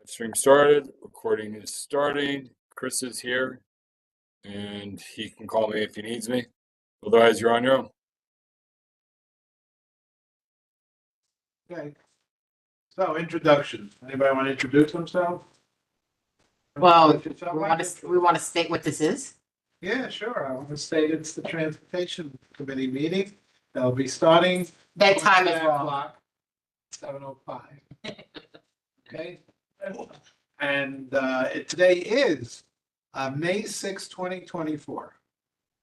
Stream started, recording is starting. Chris is here and he can call me if he needs me. Otherwise, you're on your own. Okay. So introduction. Anybody want to introduce themselves? Well, we want to state what this is. Yeah, sure. I want to state it's the Transportation Committee meeting. They'll be starting. That time is 7:05. Okay. And today is May 6, 2024.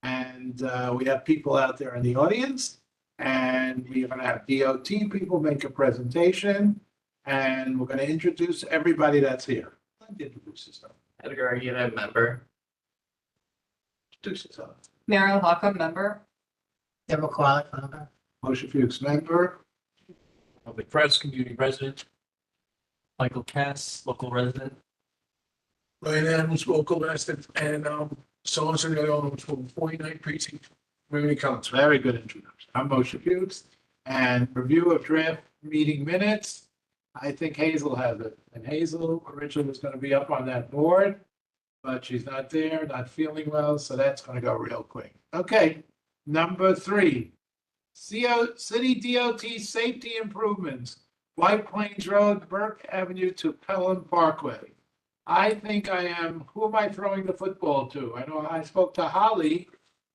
And we have people out there in the audience. And we're going to have DOT people make a presentation. And we're going to introduce everybody that's here. Introduce yourself. Edgar, are you a member? Introduce yourself. Mariel Hawcom, member. Deborah Quallen, member. Moshe Fuchs, member. Public Press, community resident. Michael Cass, local resident. Ryan Adams, local resident, and so-and-so from 49th Precinct, Community Council. Very good introduction. I'm Moshe Fuchs. And review of draft meeting minutes. I think Hazel has it. And Hazel originally was going to be up on that board, but she's not there, not feeling well, so that's going to go real quick. Okay, number 3. City DOT safety improvements. White Plains Road, Burke Avenue to Pelham Parkway. I think who am I throwing the football to? I know I spoke to Holly,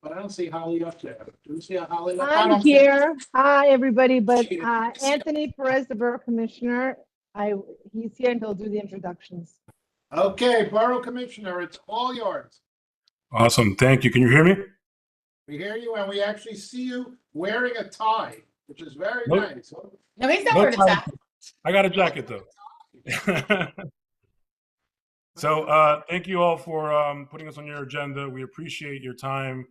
but I don't see Holly up there. Do you see a Holly? I'm here. Hi, everybody, but Anthony Perez, the Borough Commissioner, he's here and he'll do the introductions. Okay, Borough Commissioner, it's all yours. Awesome. Thank you. Can you hear me? We hear you and we actually see you wearing a tie, which is very Nope. nice. No, he's not wearing a tie. I got a jacket though. So thank you all for putting us on your agenda. We appreciate your time.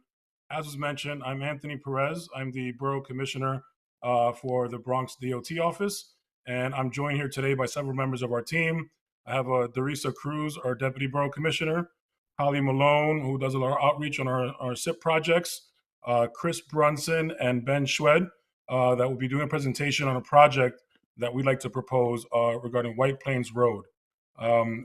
As was mentioned, I'm Anthony Perez. I'm the Borough Commissioner for the Bronx DOT office. And I'm joined here today by several members of our team. I have Dorisa Cruz, our Deputy Borough Commissioner, Holly Malone, who does a lot of outreach on our SIP projects, Chris Brunson, and Ben Schwed, that will be doing a presentation on a project that we'd like to propose regarding White Plains Road.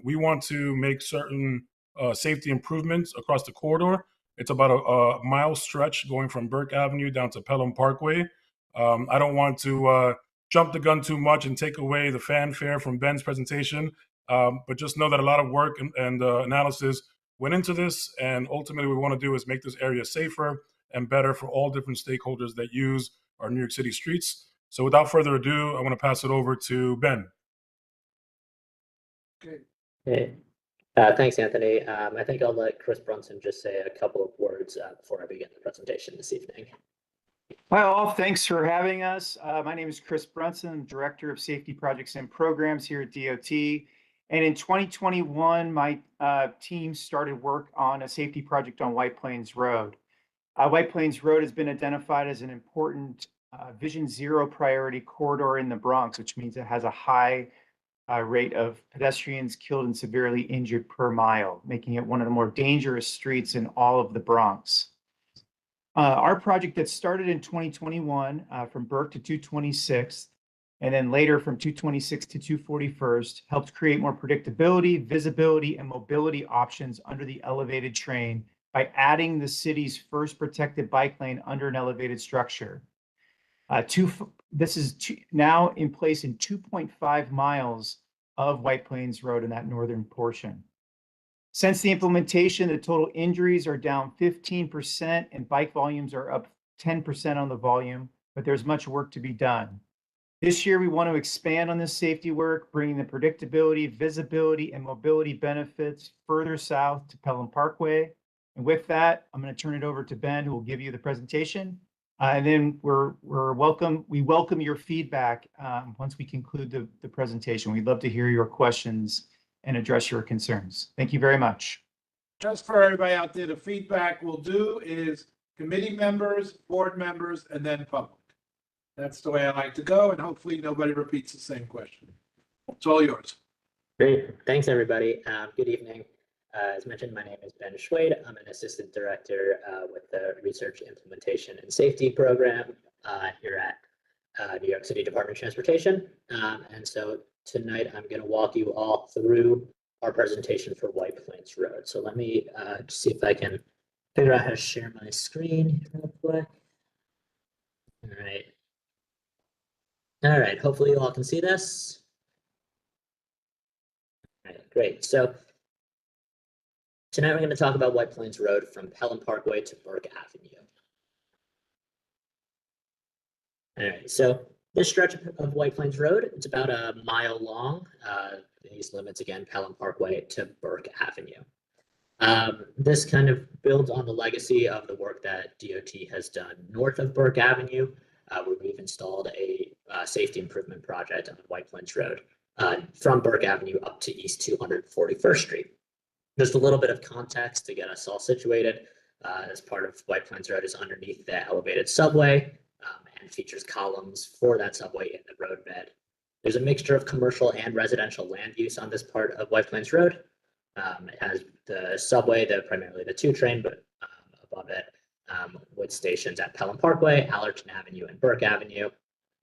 We want to make certain safety improvements across the corridor. It's about a mile stretch going from Burke Avenue down to Pelham Parkway. I don't want to jump the gun too much and take away the fanfare from Ben's presentation, but just know that a lot of work and analysis went into this, and ultimately what we want to do is make this area safer and better for all different stakeholders that use our New York City streets. So without further ado, I want to pass it over to Ben. Okay. Hey, thanks, Anthony. I think I'll let Chris Brunson just say a couple of words before I begin the presentation this evening. Well, thanks for having us. My name is Chris Brunson, Director of Safety Projects and Programs here at DOT. And in 2021, my team started work on a safety project on White Plains Road. White Plains Road has been identified as an important Vision Zero priority corridor in the Bronx, which means it has a high rate of pedestrians killed and severely injured per mile, making it one of the more dangerous streets in all of the Bronx. Our project that started in 2021 from Burke to 226th, and then later from 226 to 241st, helped create more predictability, visibility, and mobility options under the elevated train by adding the city's first protected bike lane under an elevated structure. This is now in place in 2.5 miles of White Plains Road in that northern portion. Since the implementation, the total injuries are down 15% and bike volumes are up 10% on the volume, but there's much work to be done. This year, we want to expand on this safety work, bringing the predictability, visibility, and mobility benefits further south to Pelham Parkway. And with that, I'm going to turn it over to Ben, who will give you the presentation. And then we welcome your feedback once we conclude the presentation. We'd love to hear your questions and address your concerns. Thank you very much. Just for everybody out there, the feedback we'll do is committee members, board members, and then public. That's the way I like to go, and hopefully nobody repeats the same question. It's all yours. Great. Thanks, everybody. Good evening. As mentioned, my name is Ben Schwade. I'm an assistant director with the Research Implementation and Safety Program here at New York City Department of Transportation. And so tonight I'm going to walk you all through our presentation for White Plains Road. So let me see if I can figure out how to share my screen real quick. All right. All right, hopefully you all can see this. All right, great. So tonight we're going to talk about White Plains Road from Pelham Parkway to Burke Avenue. All right, so this stretch of White Plains Road, it's about a mile long. These limits again, Pelham Parkway to Burke Avenue. This kind of builds on the legacy of the work that DOT has done north of Burke Avenue, where we've installed a safety improvement project on White Plains Road from Burke Avenue up to East 241st Street. Just a little bit of context to get us all situated. As part of White Plains Road is underneath the elevated subway and features columns for that subway in the roadbed. There's a mixture of commercial and residential land use on this part of White Plains Road. It has the subway, primarily the 2 train, but above it with stations at Pelham Parkway, Allerton Avenue, and Burke Avenue.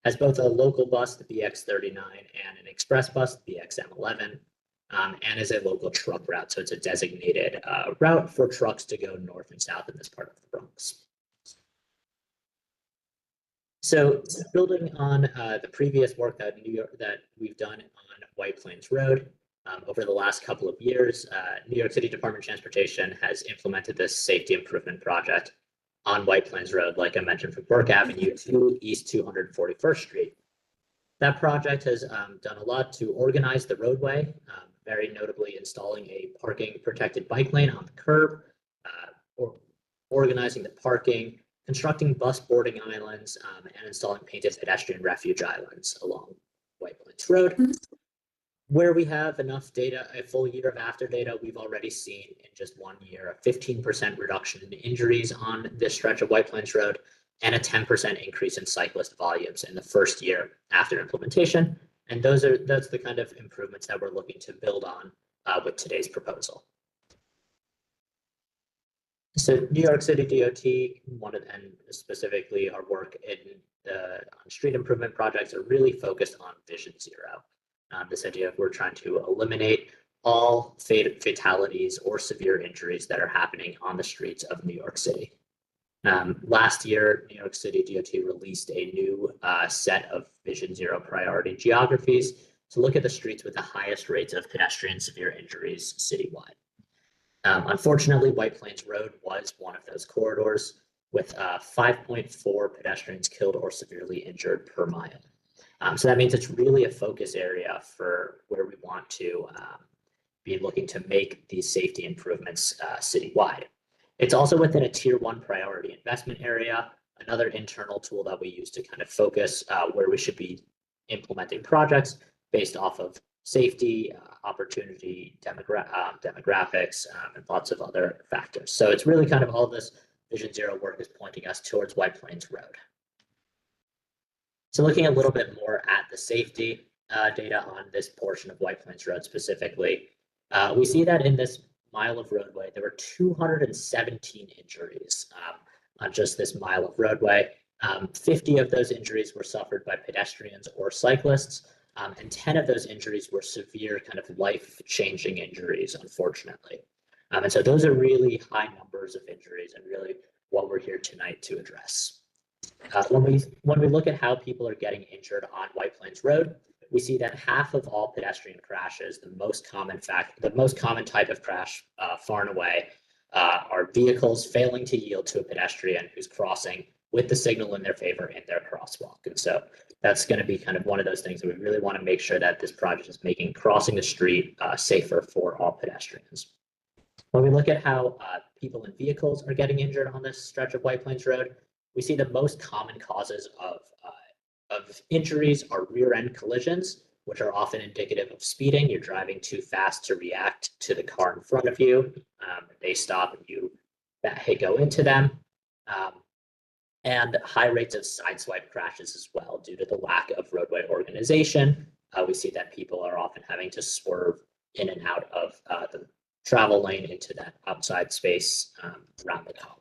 Has both a local bus, the BX39, and an express bus, the BXM11, and is a local truck route. So it's a designated route for trucks to go north and south in this part of the Bronx. So building on the previous work that we've done on White Plains Road, over the last couple of years, New York City Department of Transportation has implemented this safety improvement project on White Plains Road, like I mentioned, from Burke Avenue to East 241st Street. That project has done a lot to organize the roadway, very notably installing a parking protected bike lane on the curb, or organizing the parking, constructing bus boarding islands, and installing painted pedestrian refuge islands along White Plains Road. Where we have enough data, a full year of after data, we've already seen in just 1 year a 15% reduction in injuries on this stretch of White Plains Road and a 10% increase in cyclist volumes in the first year after implementation. And that's the kind of improvements that we're looking to build on with today's proposal. So New York City DOT, and specifically our work on street improvement projects, are really focused on Vision Zero. This idea of we're trying to eliminate all fatalities or severe injuries that are happening on the streets of New York City. Last year, New York City DOT released a new set of Vision Zero priority geographies to look at the streets with the highest rates of pedestrian severe injuries citywide. Unfortunately, White Plains Road was one of those corridors with 5.4 pedestrians killed or severely injured per mile. So that means it's really a focus area for where we want to be looking to make these safety improvements citywide. It's also within a Tier 1 priority investment area, another internal tool that we use to kind of focus where we should be implementing projects based off of safety, opportunity, demographics, and lots of other factors. So it's really kind of all this Vision Zero work is pointing us towards White Plains Road. So looking a little bit more at the safety data on this portion of White Plains Road specifically, we see that in this mile of roadway, there were 217 injuries on just this mile of roadway. 50 of those injuries were suffered by pedestrians or cyclists, and 10 of those injuries were severe kind of life-changing injuries, unfortunately. And so those are really high numbers of injuries and really what we're here tonight to address. When we look at how people are getting injured on White Plains Road, we see that half of all pedestrian crashes, the most common type of crash far and away, are vehicles failing to yield to a pedestrian who's crossing with the signal in their favor in their crosswalk. And so that's going to be kind of one of those things that we really want to make sure that this project is making crossing the street safer for all pedestrians. When we look at how people in vehicles are getting injured on this stretch of White Plains Road, we see the most common causes of injuries are rear end collisions, which are often indicative of speeding. You're driving too fast to react to the car in front of you. They stop and you go into them. And high rates of sideswipe crashes as well due to the lack of roadway organization. We see that people are often having to swerve in and out of the travel lane into that outside space around the columns.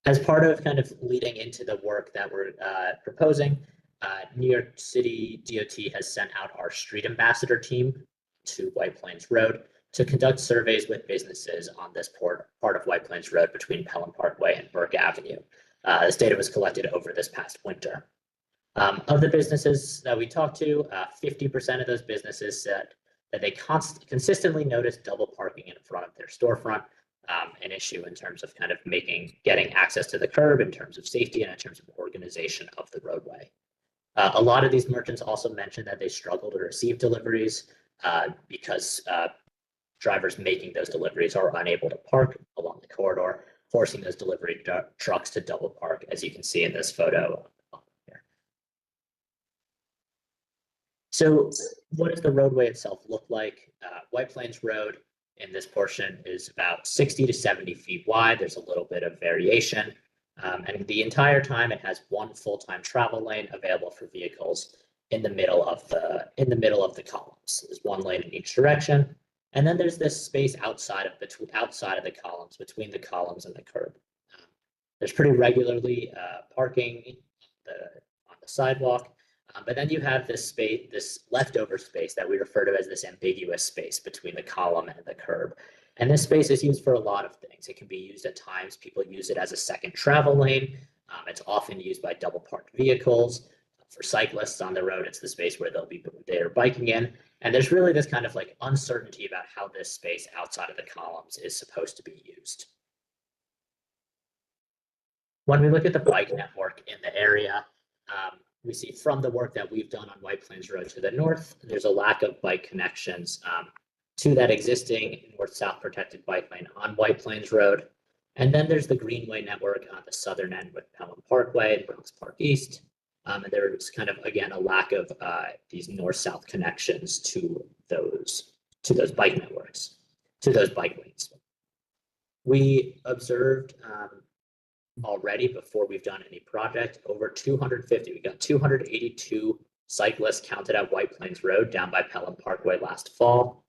As part of kind of leading into the work that we're proposing, New York City DOT has sent out our street ambassador team to White Plains Road to conduct surveys with businesses on this part of White Plains Road between Pelham Parkway and Burke Avenue. This data was collected over this past winter. Of the businesses that we talked to, 50% of those businesses said that they consistently notice double parking in front of their storefront, an issue in terms of kind of getting access to the curb in terms of safety and in terms of organization of the roadway. A lot of these merchants also mentioned that they struggle to receive deliveries because drivers making those deliveries are unable to park along the corridor, forcing those delivery trucks to double park, as you can see in this photo here. So what does the roadway itself look like? White Plains Road in this portion is about 60 to 70 feet wide. There's a little bit of variation. And the entire time it has one full-time travel lane available for vehicles in the middle of the columns. There's one lane in each direction. And then there's this space outside of the columns, between the columns and the curb. There's pretty regularly parking on the sidewalk. But then you have this space, this leftover space that we refer to as this ambiguous space between the column and the curb. And this space is used for a lot of things. It can be used at times, people use it as a second travel lane. It's often used by double parked vehicles. For cyclists on the road, it's the space where they're biking in. And there's really this kind of like uncertainty about how this space outside of the columns is supposed to be used. When we look at the bike network in the area, we see from the work that we've done on White Plains Road to the north, there's a lack of bike connections to that existing north-south protected bike lane on White Plains Road. And then there's the Greenway network on the southern end with Pelham Parkway and Bronx Park East. And there's kind of, again, a lack of these north-south connections to those bike networks, to those bike lanes. We observed already, before we've done any project, over 250. We got 282 cyclists counted at White Plains Road down by Pelham Parkway last fall.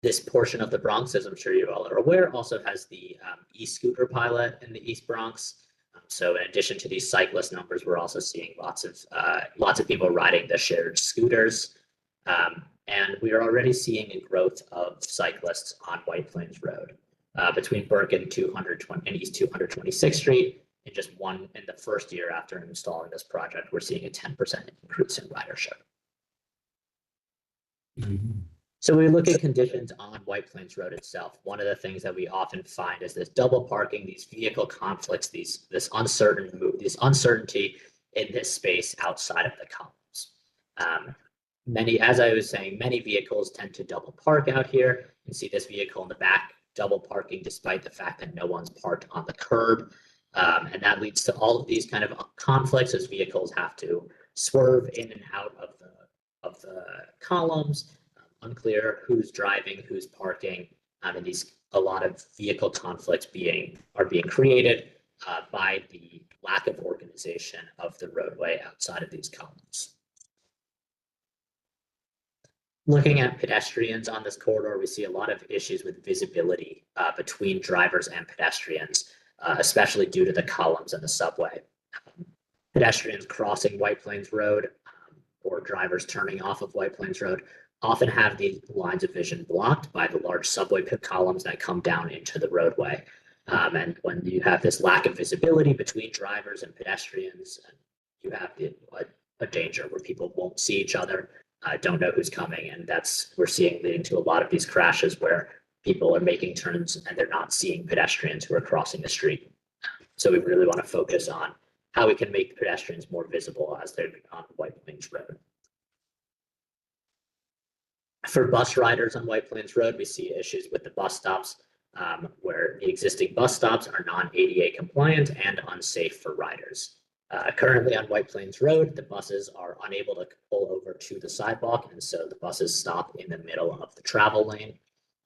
This portion of the Bronx, as I'm sure you all are aware, also has the e-scooter pilot in the East Bronx. So in addition to these cyclist numbers, we're also seeing lots of people riding the shared scooters. And we are already seeing a growth of cyclists on White Plains Road between Burke and East 226th Street. In the first year after installing this project, we're seeing a 10% increase in ridership. So we look at conditions on White Plains Road itself. One of the things that we often find is this double parking, these vehicle conflicts, this uncertainty in this space outside of the columns. As I was saying, many vehicles tend to double park out here. You can see this vehicle in the back double parking despite the fact that no one's parked on the curb. And that leads to all of these kind of conflicts as vehicles have to swerve in and out of the columns. Unclear who's driving, who's parking, and a lot of vehicle conflicts are being created by the lack of organization of the roadway outside of these columns. Looking at pedestrians on this corridor, we see a lot of issues with visibility between drivers and pedestrians, especially due to the columns and the subway. Pedestrians crossing White Plains Road or drivers turning off of White Plains Road often have the lines of vision blocked by the large subway columns that come down into the roadway. And when you have this lack of visibility between drivers and pedestrians, you have a danger where people won't see each other, don't know who's coming. And we're seeing leading to a lot of these crashes where people are making turns and they're not seeing pedestrians who are crossing the street. So we really want to focus on how we can make pedestrians more visible as they're on White Plains Road. For bus riders on White Plains Road, we see issues with the bus stops where the existing bus stops are non-ADA compliant and unsafe for riders. Currently on White Plains Road, the buses are unable to pull over to the sidewalk, and so the buses stop in the middle of the travel lane.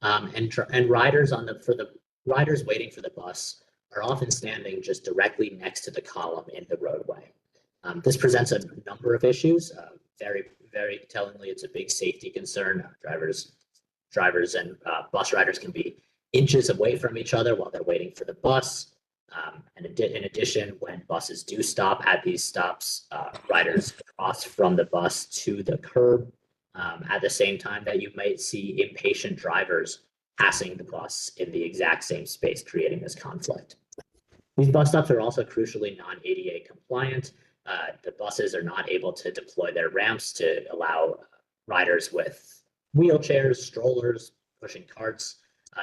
And riders for the riders waiting for the bus are often standing just directly next to the column in the roadway. This presents a number of issues. Very tellingly, it's a big safety concern. Drivers and bus riders can be inches away from each other while they're waiting for the bus. In addition, when buses do stop at these stops, riders cross from the bus to the curb at the same time that you might see impatient drivers passing the bus in the exact same space, creating this conflict. These bus stops are also crucially non-ADA compliant. The buses are not able to deploy their ramps to allow riders with wheelchairs, strollers, pushing carts.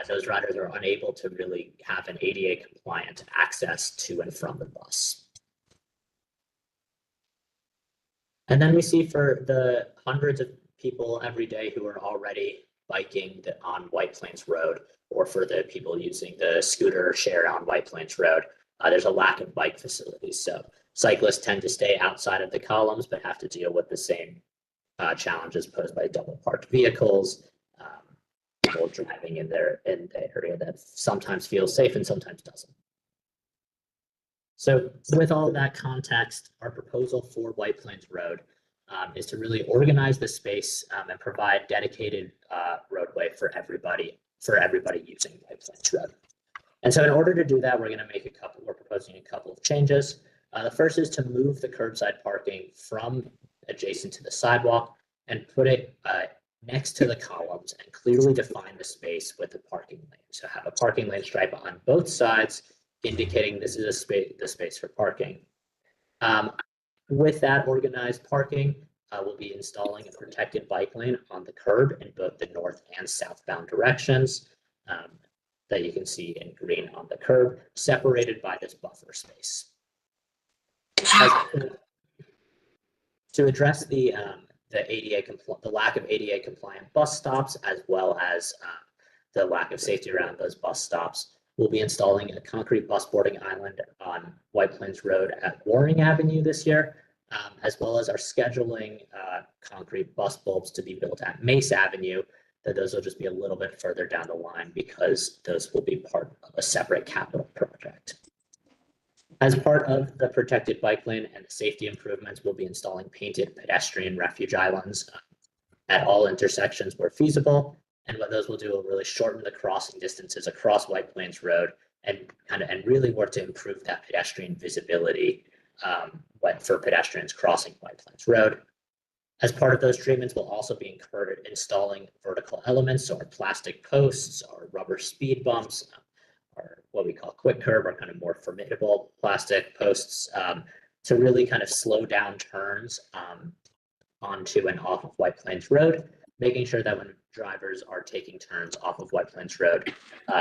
Those riders are unable to really have an ADA compliant access to and from the bus. And then we see for the hundreds of people every day who are already biking on White Plains Road, or for the people using the scooter share on White Plains Road, there's a lack of bike facilities. So cyclists tend to stay outside of the columns, but have to deal with the same challenges posed by double parked vehicles, people driving in the area that sometimes feels safe and sometimes doesn't. So with all of that context, our proposal for White Plains Road is to really organize the space and provide dedicated roadway for everybody using White Plains Road. And so in order to do that, we're proposing a couple of changes. The first is to move the curbside parking from adjacent to the sidewalk and put it next to the columns and clearly define the space with the parking lane. So have a parking lane stripe on both sides, indicating this is the space for parking. With that organized parking, we'll be installing a protected bike lane on the curb in both the north and southbound directions that you can see in green on the curb, separated by this buffer space. To address the lack of ADA compliant bus stops, as well as the lack of safety around those bus stops, we'll be installing a concrete bus boarding island on White Plains Road at Waring Avenue this year, as well as our scheduling concrete bus bulbs to be built at Mace Avenue. Those will just be a little bit further down the line because those will be part of a separate capital project. As part of the protected bike lane and the safety improvements, we'll be installing painted pedestrian refuge islands at all intersections where feasible. And what those will do will really shorten the crossing distances across White Plains Road and really work to improve that pedestrian visibility for pedestrians crossing White Plains Road. As part of those treatments, we'll also be installing vertical elements, so our plastic posts, our rubber speed bumps, or what we call quick curb, or kind of more formidable plastic posts to really kind of slow down turns onto and off of White Plains Road, making sure that when drivers are taking turns off of White Plains Road,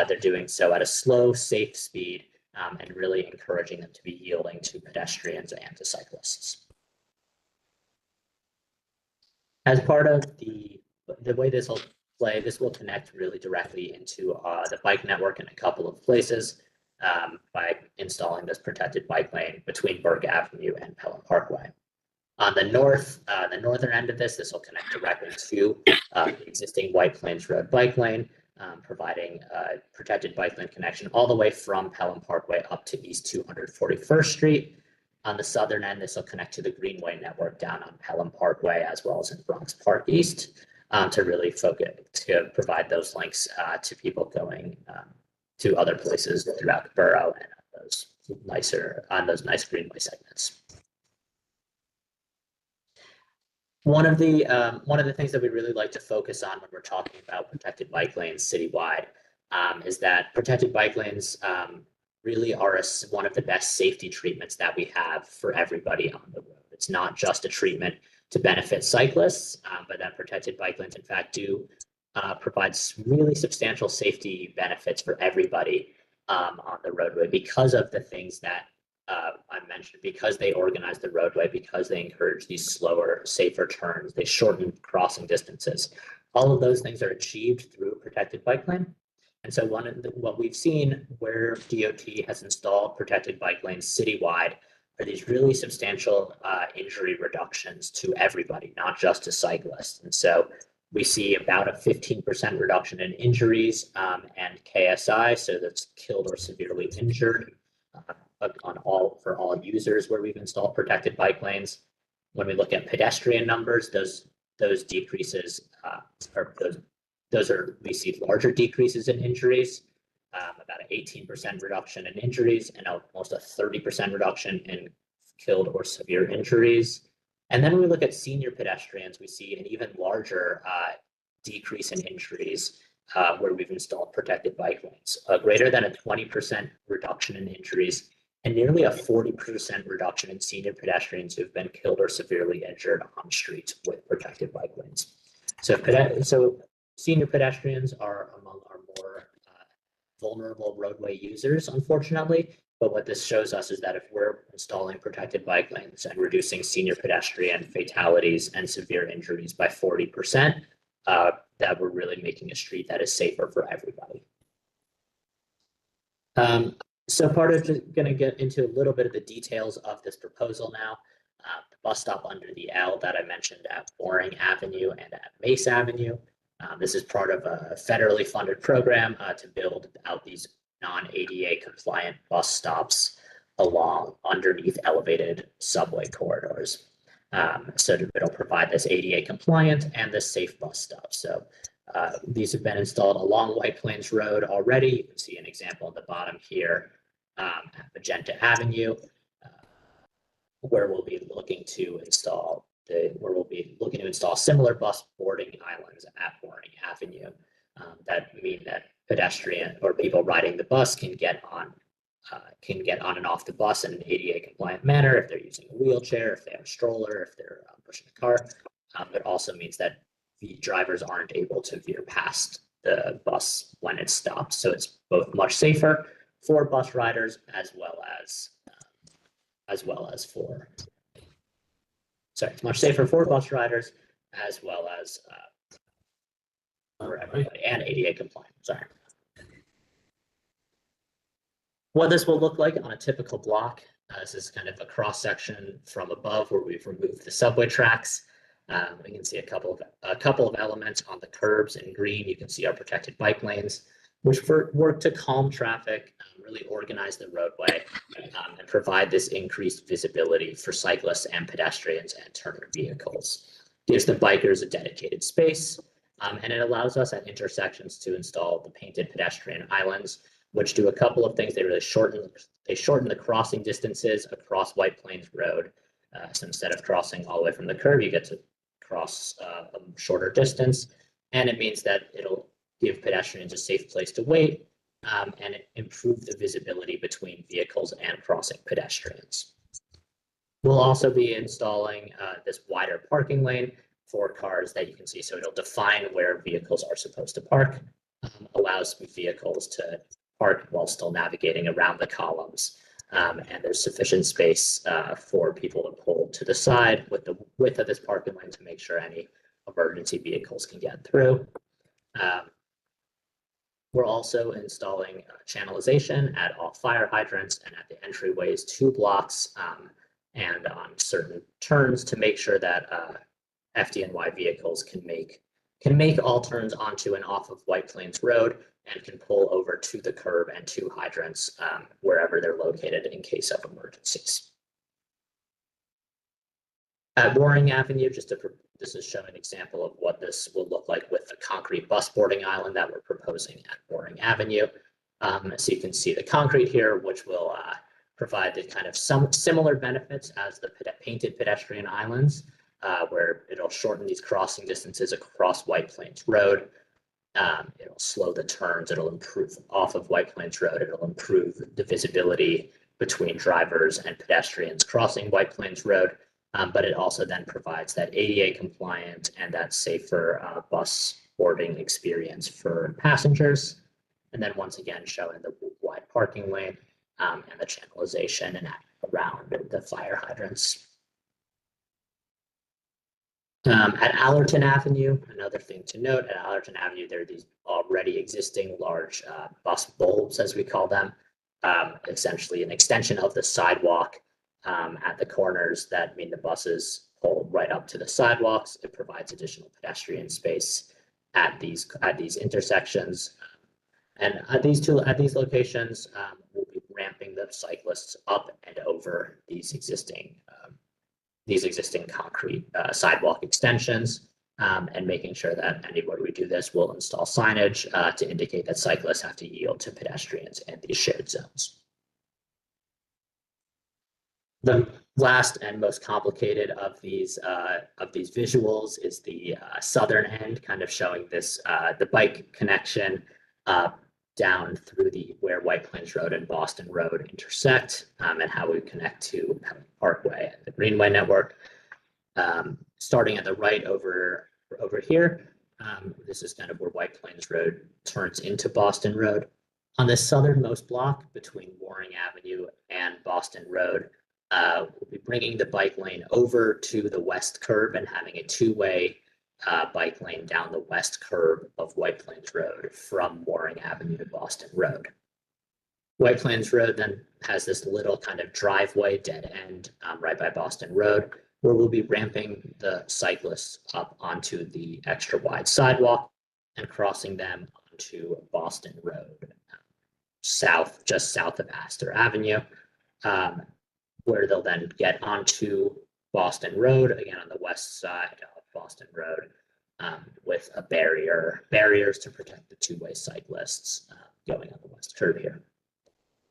they're doing so at a slow, safe speed and really encouraging them to be yielding to pedestrians and to cyclists. As part of the way this will play, this will connect really directly into the bike network in a couple of places by installing this protected bike lane between Burke Avenue and Pelham Parkway. On the northern end of this will connect directly to the existing White Plains Road bike lane, providing a protected bike lane connection all the way from Pelham Parkway up to East 241st Street. On the southern end, this will connect to the Greenway network down on Pelham Parkway, as well as in Bronx Park East, to really provide those links to people going to other places throughout the borough and on those nice Greenway segments. One of the things that we really like to focus on when we're talking about protected bike lanes citywide is that protected bike lanes really are one of the best safety treatments that we have for everybody on the road. It's not just a treatment to benefit cyclists, but that protected bike lanes, in fact, do provide really substantial safety benefits for everybody on the roadway because of the things that I mentioned, because they organize the roadway, because they encourage these slower, safer turns, they shorten crossing distances. All of those things are achieved through a protected bike lane. And so what we've seen where DOT has installed protected bike lanes citywide are these really substantial injury reductions to everybody, not just to cyclists. And so we see about a 15% reduction in injuries and KSI, so that's killed or severely injured for all users where we've installed protected bike lanes. When we look at pedestrian numbers, those decreases we see larger decreases in injuries about an 18% reduction in injuries and almost a 30% reduction in killed or severe injuries. And then when we look at senior pedestrians, we see an even larger decrease in injuries where we've installed protected bike lanes, greater than a 20% reduction in injuries and nearly a 40% reduction in senior pedestrians who have been killed or severely injured on streets with protected bike lanes. So senior pedestrians are among our more vulnerable roadway users, unfortunately. But what this shows us is that if we're installing protected bike lanes and reducing senior pedestrian fatalities and severe injuries by 40%, that we're really making a street that is safer for everybody. So part of going to get into a little bit of the details of this proposal now. The bus stop under the L that I mentioned at Boring Avenue and at Mace Avenue. This is part of a federally funded program to build out these non-ADA compliant bus stops along underneath elevated subway corridors. So it'll provide this ADA compliant and this safe bus stop. So these have been installed along White Plains Road already. You can see an example at the bottom here at Magenta Avenue, where we'll be looking to install similar bus boarding islands at Boring Avenue that mean that pedestrian or people riding the bus can get on and off the bus in an ADA compliant manner if they're using a wheelchair, if they have a stroller, if they're pushing a car. But also means that the drivers aren't able to veer past the bus when it stops. So it's both much safer for bus riders it's much safer for bus riders as well as for everybody and ADA compliant. Sorry. What this will look like on a typical block. This is kind of a cross section from above where we've removed the subway tracks. We can see a couple of elements on the curbs in green. You can see our protected bike lanes, which work to calm traffic, really organize the roadway, and provide this increased visibility for cyclists and pedestrians and turner vehicles. Gives the bikers a dedicated space, and it allows us at intersections to install the painted pedestrian islands, which do a couple of things. They really shorten the crossing distances across White Plains Road. So instead of crossing all the way from the curb, you get to cross a shorter distance, and it means that it'll give pedestrians a safe place to wait and improve the visibility between vehicles and crossing pedestrians. We'll also be installing this wider parking lane for cars that you can see. So it'll define where vehicles are supposed to park, allows vehicles to park while still navigating around the columns. And there's sufficient space for people to pull to the side with the width of this parking lane to make sure any emergency vehicles can get through. We're also installing channelization at all fire hydrants and at the entryways 2 blocks and on certain turns to make sure that FDNY vehicles can make all turns onto and off of White Plains Road and can pull over to the curb and to hydrants wherever they're located in case of emergencies. At Boring Avenue, this is showing an example of what this will look like with the concrete bus boarding island that we're proposing at Boring Avenue. So you can see the concrete here, which will provide the kind of some similar benefits as the painted pedestrian islands, where it'll shorten these crossing distances across White Plains Road. It'll slow the turns. It'll improve off of White Plains Road. It'll improve the visibility between drivers and pedestrians crossing White Plains Road. But it also then provides that ADA compliant and that safer bus boarding experience for passengers. And then once again, showing the wide parking lane and the channelization and around the fire hydrants. At Allerton Avenue, another thing to note, at Allerton Avenue, there are these already existing large bus bulbs, as we call them, essentially an extension of the sidewalk at the corners that mean the buses pull right up to the sidewalks. It provides additional pedestrian space at these intersections. And at these locations, we'll be ramping the cyclists up and over these existing concrete sidewalk extensions. and making sure that anywhere we do this, we'll install signage to indicate that cyclists have to yield to pedestrians in these shared zones. The last and most complicated of these visuals is the southern end, kind of showing this the bike connection down through where White Plains Road and Boston Road intersect, and how we connect to Parkway and the Greenway network. Starting at the right over here, this is kind of where White Plains Road turns into Boston Road. On the southernmost block between Waring Avenue and Boston Road, we'll be bringing the bike lane over to the west curb and having a two-way bike lane down the west curb of White Plains Road from Waring Avenue to Boston Road. White Plains Road then has this little kind of driveway dead end right by Boston Road, where we'll be ramping the cyclists up onto the extra wide sidewalk and crossing them onto Boston Road, just south of Astor Avenue, where they'll then get onto Boston Road, again on the west side of Boston Road, with barriers to protect the two-way cyclists going on the west curb here.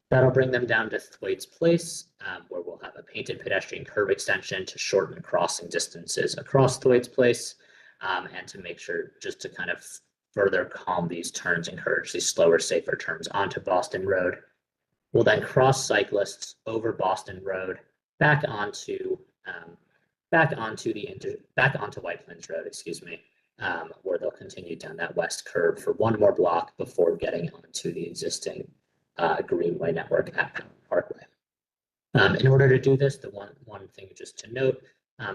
That'll bring them down to Thwaites Place, where we'll have a painted pedestrian curb extension to shorten crossing distances across Thwaites Place, and to make sure, just to kind of further calm these turns, encourage these slower, safer turns onto Boston Road. We'll then cross cyclists over Boston Road back onto White Plains Road, excuse me, where they'll continue down that west curb for one more block before getting onto the existing Greenway network at Parkway. In order to do this, the one thing just to note,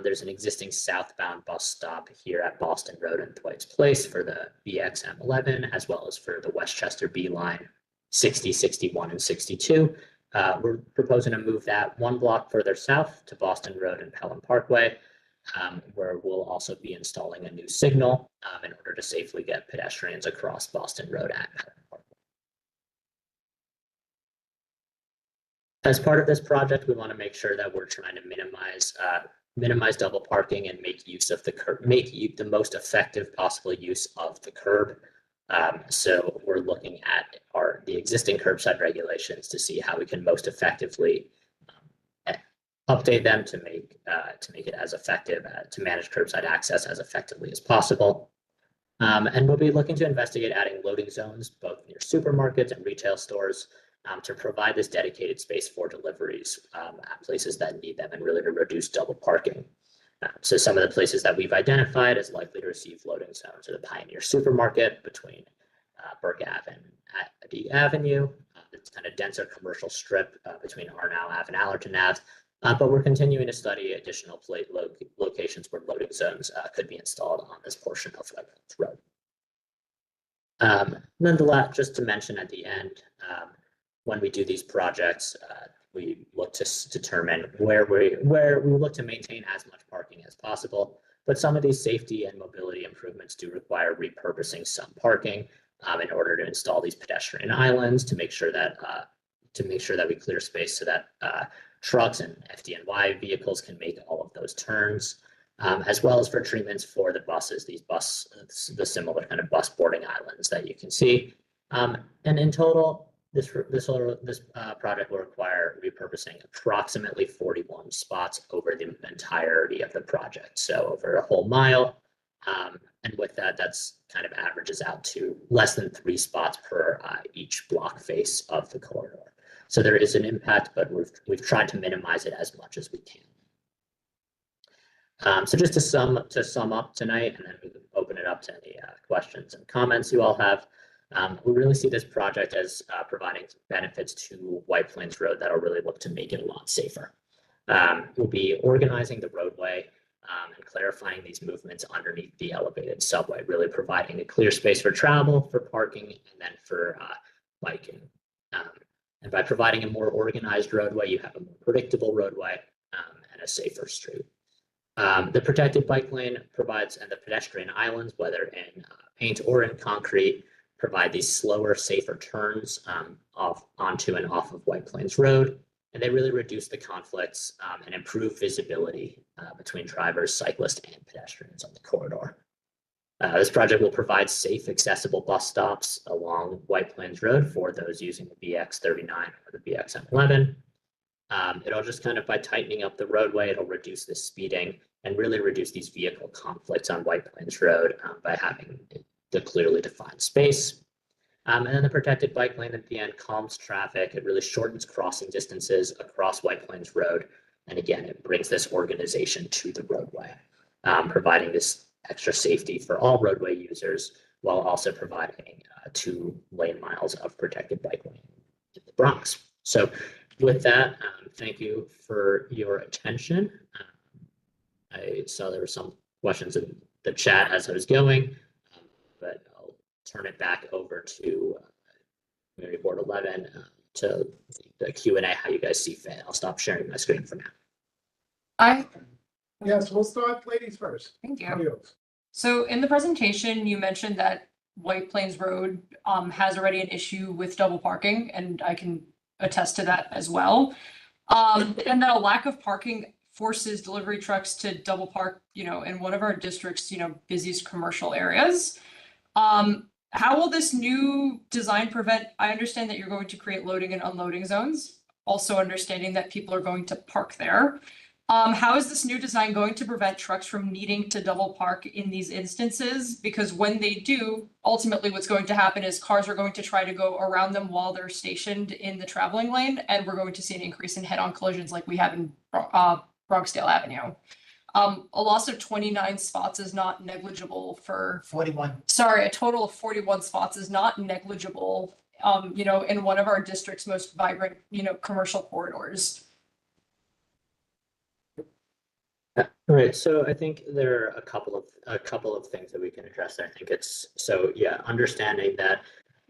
there's an existing southbound bus stop here at Boston Road and Thwaites Place for the BXM11, as well as for the Westchester B line 60, 61, and 62. We're proposing to move that one block further south to Boston Road and Pelham Parkway, where we'll also be installing a new signal in order to safely get pedestrians across Boston Road at Pelham Parkway. As part of this project, we want to make sure that we're trying to minimize double parking and make use of the curb, the most effective possible use of the curb. So we're looking at the existing curbside regulations to see how we can most effectively update them to make it as effective, to manage curbside access as effectively as possible. And we'll be looking to investigate adding loading zones both near supermarkets and retail stores to provide this dedicated space for deliveries at places that need them, and really to reduce double parking. So some of the places that we've identified as likely to receive loading zones are the Pioneer Supermarket between Burke Ave and Adi Avenue. It's kind of denser commercial strip between Arnall Ave and Allerton Ave. But we're continuing to study additional locations where loading zones could be installed on this portion of White Plains Road. Nonetheless, just to mention at the end, when we do these projects, we look to determine where we look to maintain as much parking as possible. But some of these safety and mobility improvements do require repurposing some parking in order to install these pedestrian islands to make sure that we clear space so that trucks and FDNY vehicles can make all of those turns, as well as for treatments for the buses, the similar kind of bus boarding islands that you can see. And in total, this project will require repurposing approximately 41 spots over the entirety of the project, so over a whole mile. And with that, that's kind of averages out to less than 3 spots per each block face of the corridor. So there is an impact, but we've tried to minimize it as much as we can. So just to sum up tonight, and then we can open it up to any questions and comments you all have. We really see this project as providing benefits to White Plains Road that'll really look to make it a lot safer. We'll be organizing the roadway and clarifying these movements underneath the elevated subway, really providing a clear space for travel, for parking, and then for biking. And by providing a more organized roadway, you have a more predictable roadway and a safer street. The protected bike lane provides, and the pedestrian islands, whether in paint or in concrete, provide these slower, safer turns onto and off of White Plains Road. And they really reduce the conflicts and improve visibility between drivers, cyclists, and pedestrians on the corridor. This project will provide safe, accessible bus stops along White Plains Road for those using the BX39 or the BXM11. It'll just kind of, by tightening up the roadway, it'll reduce the speeding and really reduce these vehicle conflicts on White Plains Road by having the clearly defined space. And then the protected bike lane at the end calms traffic. It really shortens crossing distances across White Plains Road. And again, it brings this organization to the roadway, providing this extra safety for all roadway users while also providing 2 lane miles of protected bike lane in the Bronx. So with that, thank you for your attention. I saw there were some questions in the chat as I was going, but I'll turn it back over to Community Board 11 to the Q&A, how you guys see fit. I'll stop sharing my screen for now. Yes, we'll start ladies first. Thank you. Adios. So in the presentation, you mentioned that White Plains Road has already an issue with double parking, and I can attest to that as well. And that a lack of parking forces delivery trucks to double park, in one of our district's, busiest commercial areas. How will this new design prevent, I understand that you're going to create loading and unloading zones, also understanding that people are going to park there. How is this new design going to prevent trucks from needing to double park in these instances? Because when they do, ultimately what's going to happen is cars are going to try to go around them while they're stationed in the traveling lane, and we're going to see an increase in head-on collisions like we have in Bronxdale Avenue. A loss of 29 spots is not negligible for 41. Sorry, a total of 41 spots is not negligible, in one of our district's most vibrant, commercial corridors. All right, so I think there are a couple of things that we can address there. I think it's understanding that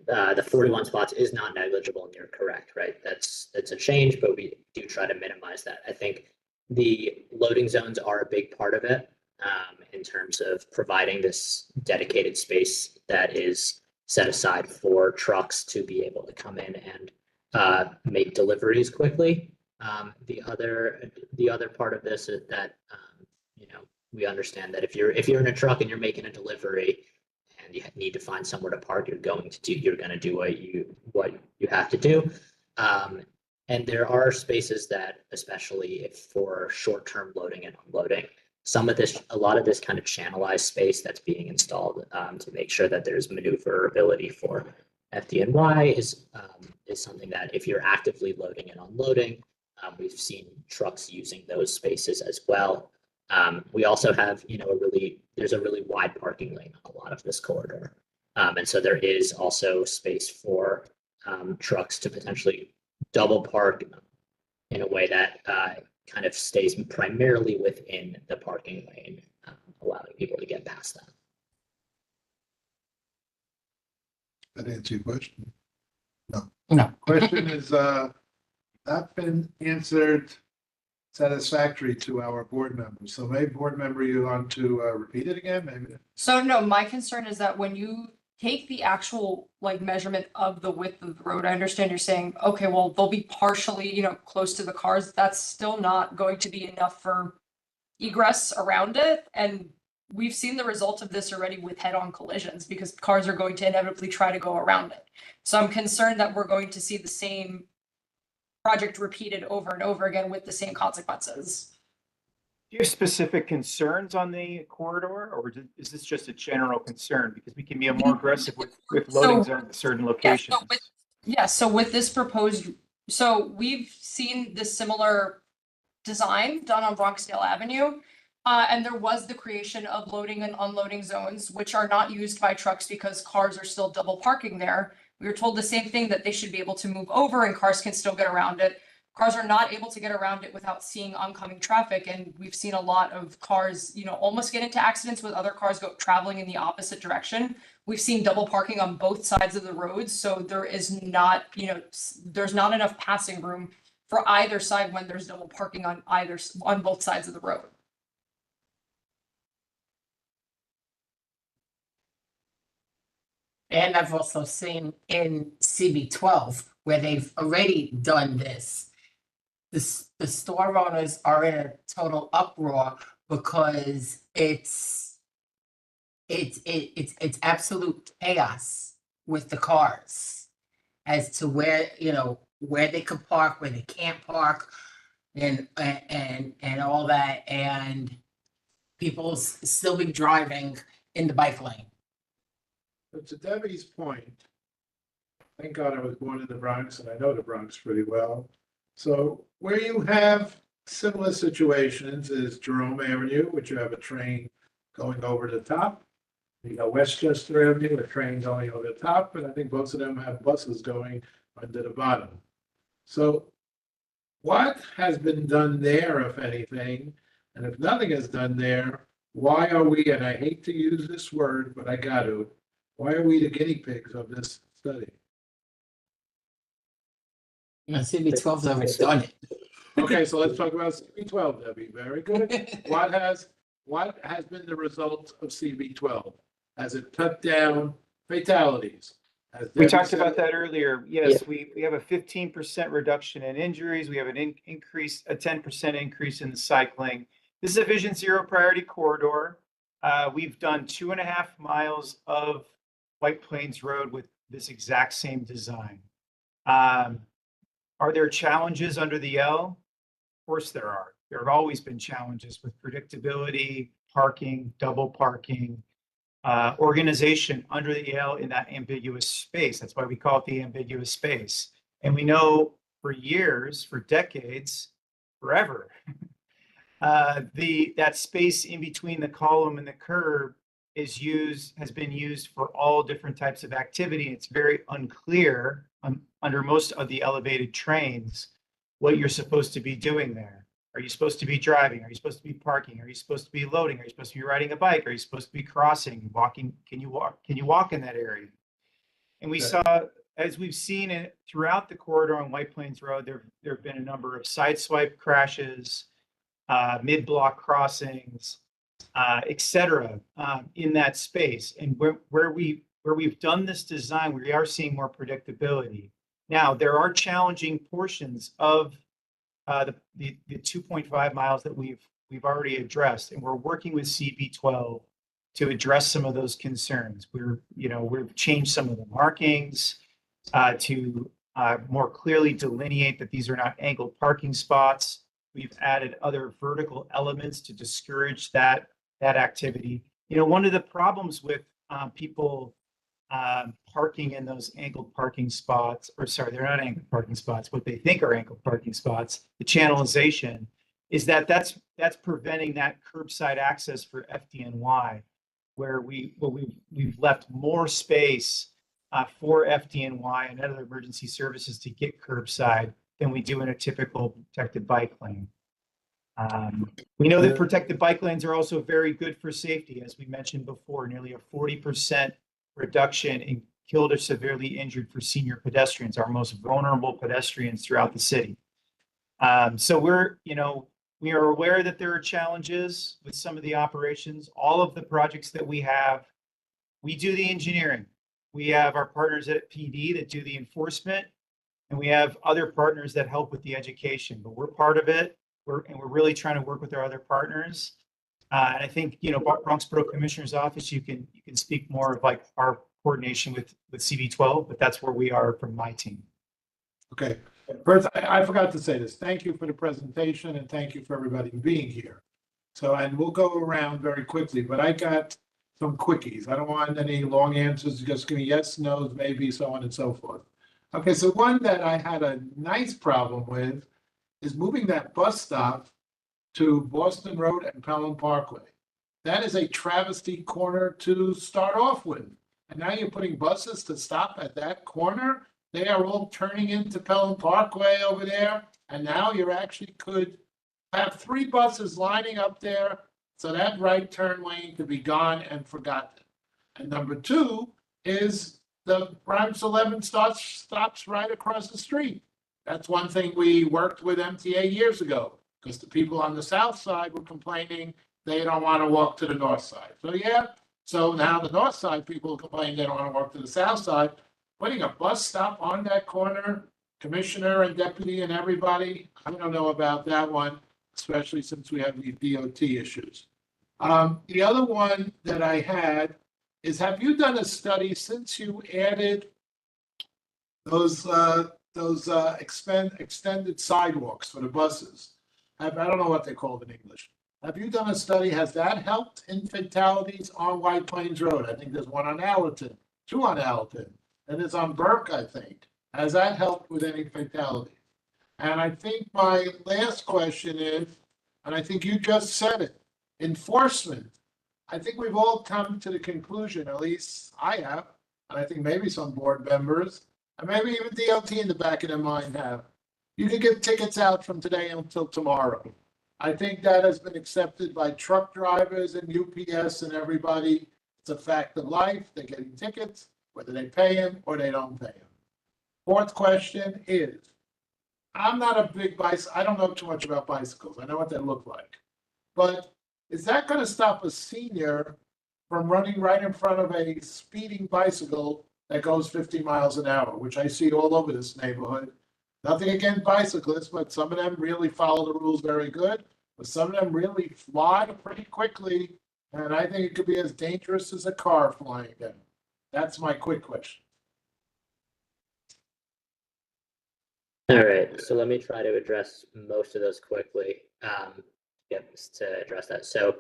the 41 spots is not negligible, and you're correct, right? It's a change, but we do try to minimize that. I think the loading zones are a big part of it, in terms of providing this dedicated space that is set aside for trucks to be able to come in and make deliveries quickly. The other part of this is that we understand that if you're in a truck and you're making a delivery and you need to find somewhere to park, you're going to do what you have to do. And there are spaces that, especially if for short-term loading and unloading, a lot of this kind of channelized space that's being installed to make sure that there's maneuverability for FDNY is something that if you're actively loading and unloading, we've seen trucks using those spaces as well. We also have, there's a really wide parking lane on a lot of this corridor. And so there is also space for trucks to potentially double park in a way that kind of stays primarily within the parking lane, allowing people to get past that. That answer your question? No. Question is not been answered satisfactory to our board members. So maybe board member, you want to repeat it again? Maybe. So no, my concern is that when you take the actual measurement of the width of the road, I understand you're saying, okay, well, they'll be partially, close to the cars. That's still not going to be enough for egress around it. And we've seen the result of this already with head-on collisions because cars are going to inevitably try to go around it. So I'm concerned that we're going to see the same project repeated over and over again with the same consequences. Do you have specific concerns on the corridor, or is this just a general concern? Because we can be more aggressive with loading zones at certain locations. So with this proposed, we've seen this similar design done on Bronxdale Avenue. And there was the creation of loading and unloading zones, which are not used by trucks because cars are still double parking there. We were told the same thing, that they should be able to move over and cars can still get around it. Cars are not able to get around it without seeing oncoming traffic. And we've seen a lot of cars, almost get into accidents with other cars traveling in the opposite direction. We've seen double parking on both sides of the roads. So there is not, there's not enough passing room for either side when there's double parking on both sides of the road. And I've also seen in CB12 where they've already done this. The store owners are in a total uproar because it's it's absolute chaos with the cars as to where, where they could park, where they can't park, and all that, and people still be driving in the bike lane. But to Debbie's point, thank God I was born in the Bronx and I know the Bronx pretty well. So where you have similar situations is Jerome Avenue, which you have a train going over the top. You got Westchester Avenue, a train going over the top, but I think both of them have buses going under the bottom. So what has been done there, if anything? And if nothing is done there, why are we, and I hate to use this word, but I got to, why are we the guinea pigs of this study? CB12's already done it. Okay, so let's talk about CB12, Debbie. Very good. What has been the result of CB12? Has it cut down fatalities? We talked about that earlier. Yes, we have a 15% reduction in injuries. We have an increase, a 10% increase in the cycling. This is a Vision Zero priority corridor. We've done 2.5 miles of White Plains Road with this exact same design. Are there challenges under the L? Of course there are. There have always been challenges with predictability, parking, double parking, organization under the L in that ambiguous space. That's why we call it the ambiguous space. And we know for years, for decades, forever, that space in between the column and the curb has been used for all different types of activity. It's very unclear under most of the elevated trains what you're supposed to be doing there. Are you supposed to be driving? Are you supposed to be parking? Are you supposed to be loading? Are you supposed to be riding a bike? Are you supposed to be crossing, walking? Can you walk in that area? And we saw, as we've seen it throughout the corridor on White Plains Road, there have been a number of sideswipe crashes, mid-block crossings, etc. In that space. And where we've done this design, we are seeing more predictability. Now, there are challenging portions of the 2.5 miles that we've already addressed, and we're working with CB12 to address some of those concerns. We've changed some of the markings to more clearly delineate that these are not angled parking spots. We've added other vertical elements to discourage that activity. One of the problems with people parking in those angled parking spots, or sorry, they're not angled parking spots, what they think are angled parking spots, the channelization, is that's preventing that curbside access for FDNY, where we've left more space for FDNY and other emergency services to get curbside than we do in a typical protected bike lane. We know that protected bike lanes are also very good for safety. As we mentioned before, nearly a 40% reduction in killed or severely injured for senior pedestrians, our most vulnerable pedestrians throughout the city. So we are aware that there are challenges with some of the operations. All of the projects that we have, we do the engineering. We have our partners at PD that do the enforcement, and we have other partners that help with the education, but we're part of it. We're really trying to work with our other partners. And I think, Bronx Borough Commissioner's Office, you can speak more of like our coordination with CB12, but that's where we are from my team. Okay. First, I forgot to say this. Thank you for the presentation and thank you for everybody being here. So, and we'll go around very quickly, but I got some quickies. I don't want any long answers. Just give me yes, no's, maybe, so on and so forth. Okay, so one that I had a nice problem with is moving that bus stop to Boston Road and Pelham Parkway. That is a travesty corner to start off with. And now you're putting buses to stop at that corner. They are all turning into Pelham Parkway over there. And now you actually could have 3 buses lining up there. So that right turn lane could be gone and forgotten. And number 2 is the Bronx 11 stops right across the street. That's one thing we worked with MTA years ago, because the people on the south side were complaining they don't want to walk to the north side. So now the north side people complain they don't want to walk to the south side. Putting a bus stop on that corner, commissioner and deputy and everybody, I don't know about that one, especially since we have these DOT issues. The other one that I had is have you done a study since you added those extended sidewalks for the buses? I don't know what they call it in English. Have you done a study? Has that helped in fatalities on White Plains Road? I think there's one on Allerton, two on Allerton, and it's on Burke, I think. Has that helped with any fatalities? And I think my last question is, and I think you just said it, enforcement. I think we've all come to the conclusion, at least I have, and I think maybe some board members, and maybe even DOT in the back of their mind have. You can give tickets out from today until tomorrow. I think that has been accepted by truck drivers and UPS and everybody. It's a fact of life. They're getting tickets, whether they pay them or they don't pay them. Fourth question is, I'm not a big I don't know too much about bicycles. I know what they look like. But is that going to stop a senior from running right in front of a speeding bicycle that goes 50 miles an hour, which I see all over this neighborhood? Nothing against bicyclists, but some of them really follow the rules very good. But some of them really fly pretty quickly. And I think it could be as dangerous as a car flying down. That's my quick question. All right, so let me try to address most of those quickly. To address that. So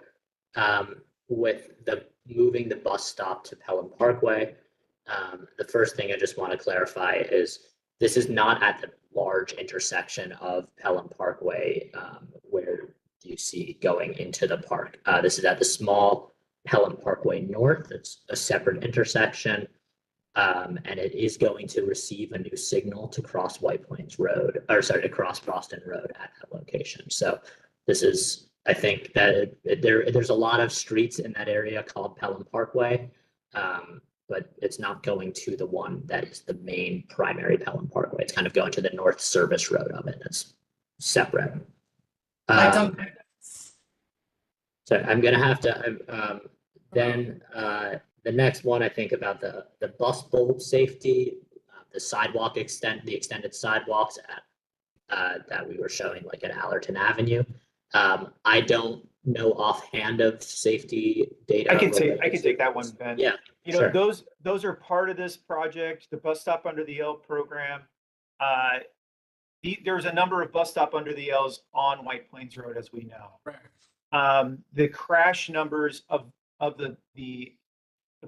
with the moving the bus stop to Pelham Parkway, the first thing I just want to clarify is this is not at the large intersection of Pelham Parkway where you see going into the park. This is at the small Pelham Parkway North. It's a separate intersection. And it is going to receive a new signal to cross White Plains Road, to cross Boston Road at that location. So this is, I think that there's a lot of streets in that area called Pelham Parkway, but it's not going to the one that is the main primary Pelham Parkway. It's kind of going to the North Service Road of it. It's separate. So I'm going to have to, the next one, I think about the bus bolt safety, the sidewalk the extended sidewalks that we were showing like at Allerton Avenue. I don't know offhand of safety data. I can take that one, Ben. Yeah, you know, sure. Those are part of this project, the bus stop under the L program. There's a number of bus stop under the L's on White Plains Road, as we know. Right. The crash numbers of the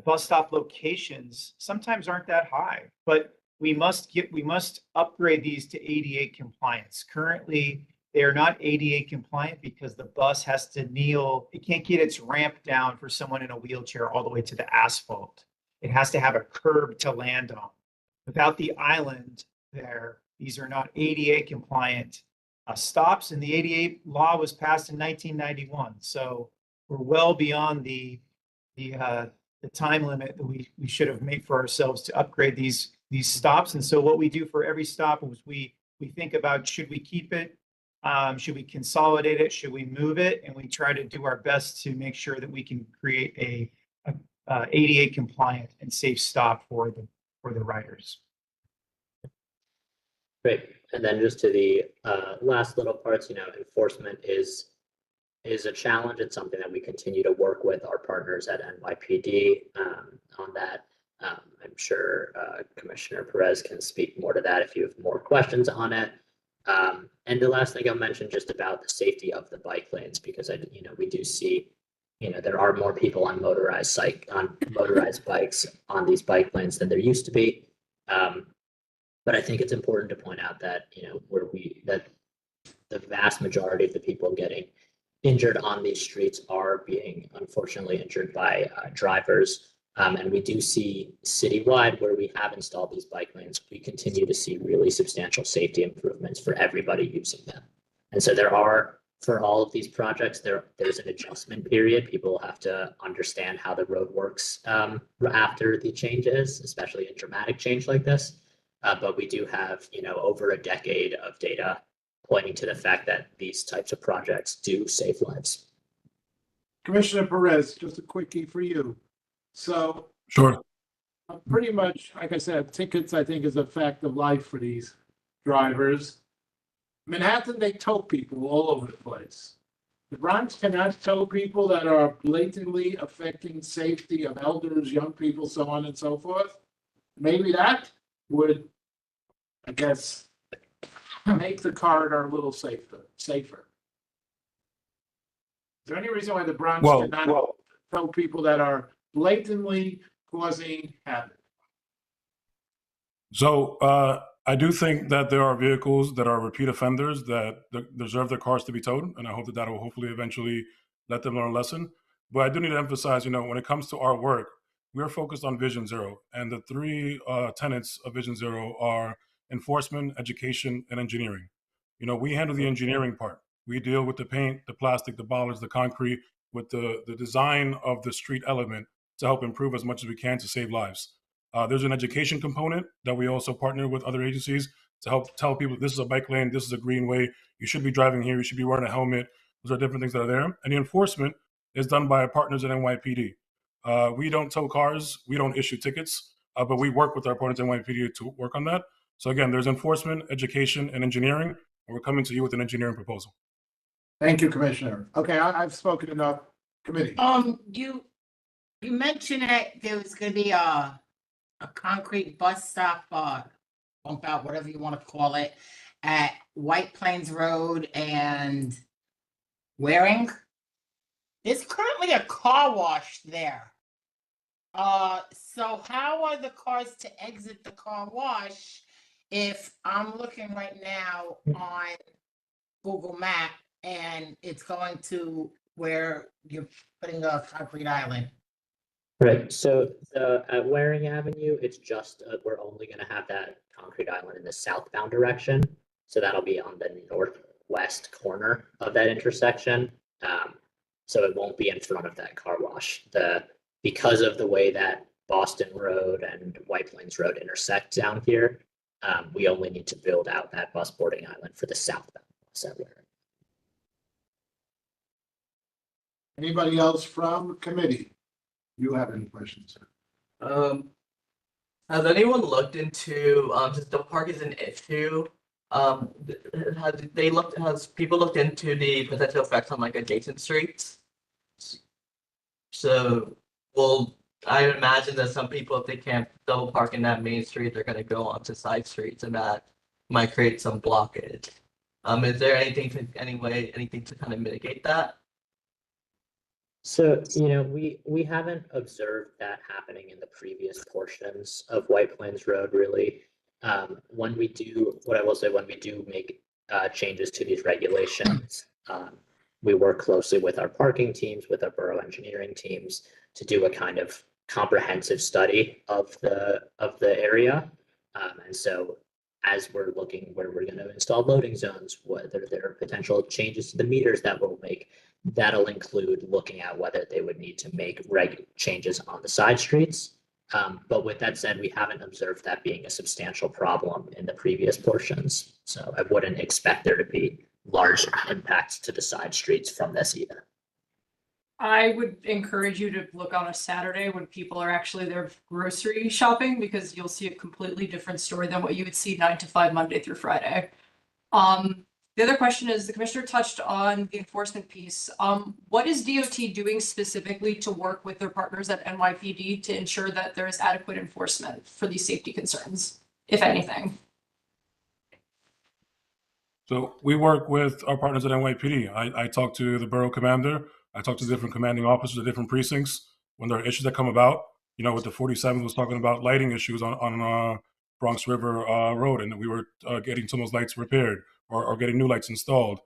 bus stop locations sometimes aren't that high, but we must upgrade these to ADA compliance. Currently, they are not ADA compliant because the bus has to kneel. It can't get its ramp down for someone in a wheelchair all the way to the asphalt. It has to have a curb to land on. Without the island there, these are not ADA compliant stops, and the ADA law was passed in 1991. So we're well beyond the time limit that we should have made for ourselves to upgrade these stops. And so what we do for every stop is we think about, should we keep it? Should we consolidate it? Should we move it? And we try to do our best to make sure that we can create a ADA compliant and safe stop for the riders. Great. And then just to the last little parts, enforcement is a challenge. It's something that we continue to work with our partners at NYPD on that. I'm sure Commissioner Perez can speak more to that if you have more questions on it. And the last thing I'll mention just about the safety of the bike lanes, because we do see, there are more people on motorized bikes on these bike lanes than there used to be. But I think it's important to point out that, that the vast majority of the people getting injured on these streets are being unfortunately injured by drivers. And we do see citywide where we have installed these bike lanes, we continue to see really substantial safety improvements for everybody using them. And so there are, for all of these projects, there's an adjustment period. People have to understand how the road works after the changes, especially a dramatic change like this. But we do have, over a decade of data pointing to the fact that these types of projects do save lives. Commissioner Perez, just a quickie for you. So Sure. pretty much, like I said, tickets, I think, is a fact of life for these drivers. Manhattan, they tow people all over the place. The Bronx cannot tow people that are blatantly affecting safety of elders, young people, so on and so forth. Maybe that would, I guess, make the corridor a little safer. Is there any reason why the Bronx Well, cannot tow people that are blatantly causing havoc? So I do think that there are vehicles that are repeat offenders that deserve their cars to be towed, and I hope that that will hopefully eventually let them learn a lesson. But I do need to emphasize, when it comes to our work, we are focused on Vision Zero, and the three tenets of Vision Zero are enforcement, education, and engineering. We handle the engineering part. We deal with the paint, the plastic, the bollards, the concrete, with the design of the street element to help improve as much as we can to save lives. There's an education component that we also partner with other agencies to help tell people this is a bike lane, this is a greenway, you should be driving here, you should be wearing a helmet. Those are different things that are there. And the enforcement is done by our partners at NYPD. We don't tow cars, we don't issue tickets, but we work with our partners at NYPD to work on that. So again, there's enforcement, education, and engineering, and we're coming to you with an engineering proposal. Thank you, Commissioner. Okay, I've spoken enough. Committee. You mentioned that there was gonna be a concrete bus stop, bump out, whatever you wanna call it, at White Plains Road and Waring. There's currently a car wash there. So how are the cars to exit the car wash if I'm looking right now on Google Map and it's going to where you're putting a concrete island? Right, so at Waring Avenue, it's just, we're only gonna have that concrete island in the southbound direction. So that'll be on the northwest corner of that intersection. So it won't be in front of that car wash. Because of the way that Boston Road and White Plains Road intersect down here, we only need to build out that bus boarding island for the southbound bus at Waring. Anybody else from committee? You have any questions? Has anyone looked into since the park is an issue? Has people looked into the potential effects on like adjacent streets? So, well, I imagine that some people, if they can't double park in that main street, they're gonna go onto side streets, and that might create some blockage. Is there anything to kind of mitigate that? So, we haven't observed that happening in the previous portions of White Plains Road, really. When we do make changes to these regulations, we work closely with our parking teams, with our borough engineering teams to do a kind of comprehensive study of the area. And so as we're looking where we're going to install loading zones, whether there are potential changes to the meters that we'll make, that'll include looking at whether they would need to make changes on the side streets. But with that said, we haven't observed that being a substantial problem in the previous portions. So I wouldn't expect there to be large impacts to the side streets from this either. I would encourage you to look on a Saturday when people are actually there grocery shopping, because you'll see a completely different story than what you would see 9 to 5 Monday through Friday. The other question is, the commissioner touched on the enforcement piece. What is DOT doing specifically to work with their partners at NYPD to ensure that there is adequate enforcement for these safety concerns, if anything? So we work with our partners at NYPD. I talk to the borough commander. I talk to the different commanding officers of different precincts when there are issues that come about. With the 47th was talking about lighting issues on Bronx River Road, and we were getting some of those lights repaired or getting new lights installed.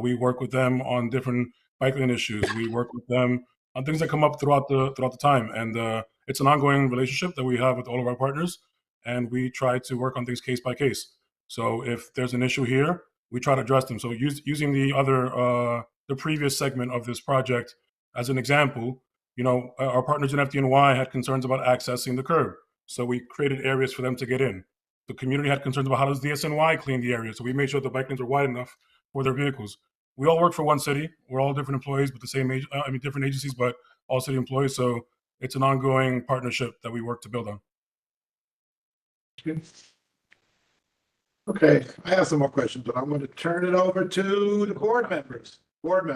We work with them on different bike lane issues. We work with them on things that come up throughout the time, and it's an ongoing relationship that we have with all of our partners, and we try to work on things case by case. So if there's an issue here, we try to address them. So using the previous segment of this project as an example, our partners in FDNY had concerns about accessing the curb. So we created areas for them to get in. The community had concerns about how does DSNY clean the area. So we made sure the bike lanes are wide enough for their vehicles. We all work for one city. We're all different employees, but different agencies, but all city employees. So it's an ongoing partnership that we work to build on. Okay, I have some more questions, but I'm going to turn it over to the board members. Board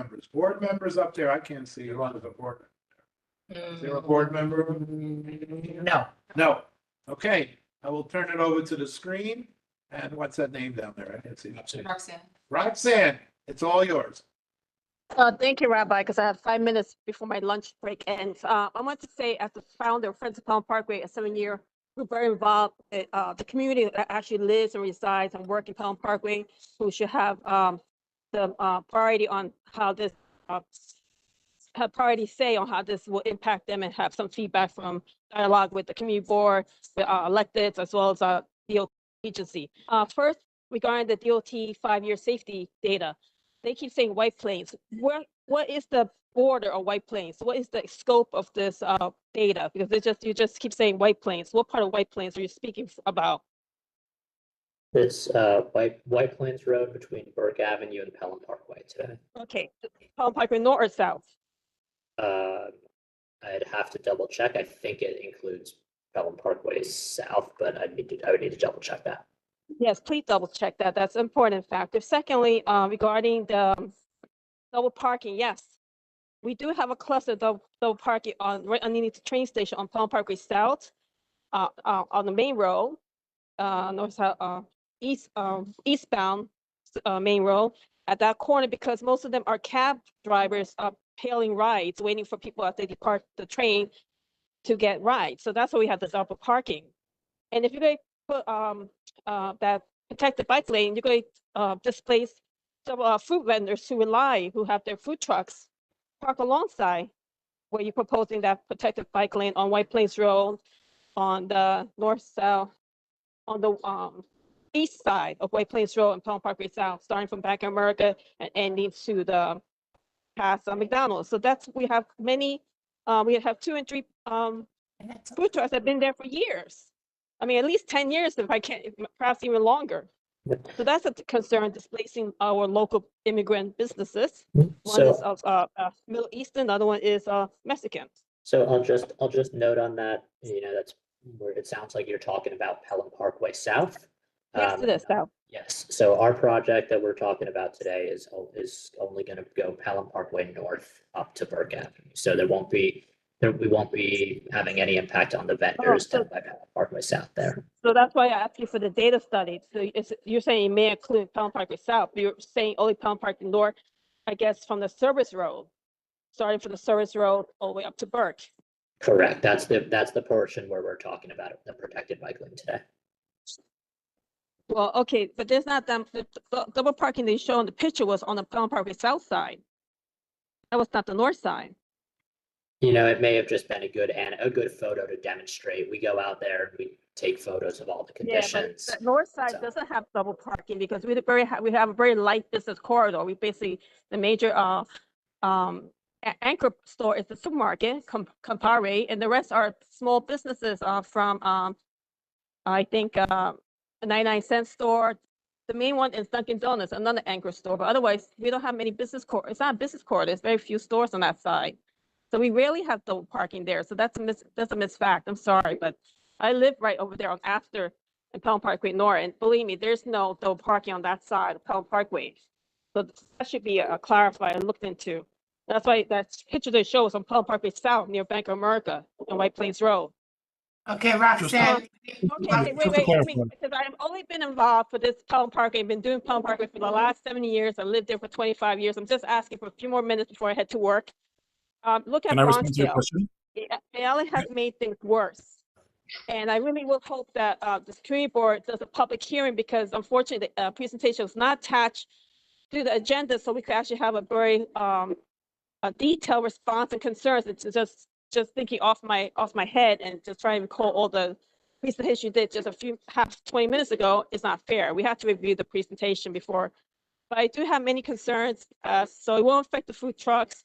members up there, I can't see who on the board. Is there a board member? No. No. Okay, I will turn it over to the screen. And what's that name down there? I can't see. Roxanne. Roxanne, it's all yours. Thank you, Rabbi, because I have 5 minutes before my lunch break ends. I want to say, as the founder of Friends of Pelham Parkway, a 7-year, we're very involved. The community that actually lives and resides and works in Pelham Parkway, who should have the priority on how this, have priority say on how this will impact them and have some feedback from dialogue with the community board, the electeds, as well as DOT agency. First, regarding the DOT 5-year safety data, they keep saying White Plains. What is the border of White Plains? What is the scope of this data? Because you just keep saying White Plains. What part of White Plains are you speaking about? It's White Plains Road between Burke Avenue and Pelham Parkway today. Okay, Pelham Parkway north or south? I'd have to double check. I think it includes Pelham Parkway south, but I would need to double check that. Yes, please double check that. That's an important factor. Secondly, regarding the double parking, yes, we do have a cluster double parking right underneath the train station on Pelham Parkway South, on the main road, north south, eastbound main road at that corner, because most of them are cab drivers hailing rides, waiting for people as they depart the train to get rides. So that's why we have the double parking. And if you're going to put that protected bike lane, you're going to displace several food vendors who have their food trucks park alongside where you're proposing that protected bike lane on White Plains Road, on the north-south, on the east side of White Plains Road and Pelham Parkway South, starting from Bank of America and ending to the past McDonald's. So we have many, we have 2 and 3 food trucks that have been there for years. I mean, at least 10 years, if I can't, perhaps even longer. So that's a concern, displacing our local immigrant businesses. One is Middle Eastern, the other one is Mexican. So I'll just note on that, that's where it sounds like you're talking about Pelham Parkway South. Yes, it is South. Yes, so our project that we're talking about today is only going to go Pelham Parkway North up to Burke Avenue. So we won't be having any impact on the vendors down by Pelham Parkway South there. So that's why I asked you for the data study. So you're saying it may include Pelham Parkway South, but you're saying only Pelham Parkway North, I guess, from the service road, starting from the service road all the way up to Burke. Correct. That's the portion where we're talking about the protected bike lane today. Well, okay, but there's not the double parking they show in the picture was on the Pelham Parkway South side. That was not the north side. It may have just been a good photo to demonstrate. We go out there and we take photos of all the conditions. Yeah, but the north side doesn't have double parking because we have a very light business corridor. We basically, the major anchor store is the supermarket, Campari, and the rest are small businesses from I think a 99-cent store. The main one is Dunkin' Donuts, another anchor store, but otherwise we don't have many business corridor. It's not a business corridor. There's very few stores on that side. So we rarely have double parking there. So that's a misfact. I'm sorry, but I live right over there on Astor and Pelham Parkway North, and believe me, there's no double parking on that side of Pelham Parkway. So that should be clarified and looked into. That's why that picture they show is on Pelham Parkway South near Bank of America on White Plains Road. Okay, Roxanne. Okay, wait, because I've only been involved for this Pelham Parkway. I've been doing Pelham Parkway for the last 7 years. I lived there for 25 years. I'm just asking for a few more minutes before I head to work. Look at Can I respond to your Bronxdale. question? Allen has made things worse. And I really will hope that the community board does a public hearing, because unfortunately the presentation was not attached to the agenda, so we could actually have a very a detailed response and concerns. It's just thinking off my head and just trying to recall all the presentation you did just 20 minutes ago is not fair. We have to review the presentation before. But I do have many concerns, so it won't affect the food trucks.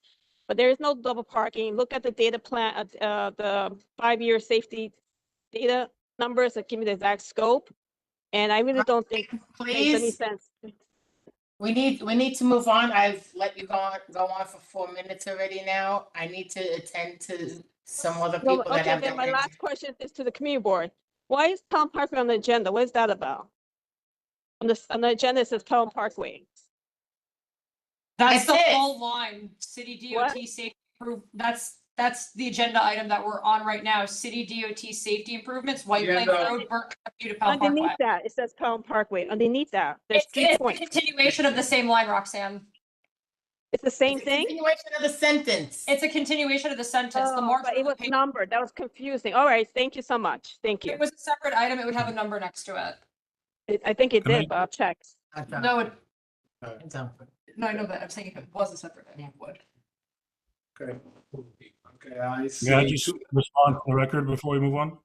But there is no double parking. Look at the data plan, the 5-year safety data numbers that give me the exact scope. And I really don't think it makes any sense. We need to move on. I've let you go on for 4 minutes already now. I need to attend to some other people that have then my last question is to the community board. Why is Pelham Parkway on the agenda? What is that about? On the agenda it says Pelham Parkway. That's the That's it. full line, city DOT What? safety that's the agenda item that we're on right now, city DOT safety improvements, White Yeah, Plains no. Road, Burke Avenue to Pelham Underneath Parkway. that, it says Pelham Parkway. Underneath that, there's It's 3 a points. continuation of the same line, Roxanne. It's the same It's a thing? continuation of the sentence. It's a continuation of the sentence, the Oh, margin but of it the was page. numbered. That was confusing. All right, thank you so much. Thank If you. it was a separate item, it would have a number next to it. I think it Can I- did, but I'll check. No, It's on. no, I know that. I'm saying if it was a separate item, it would. Okay. Okay, I see. May I just respond to the record before we move on?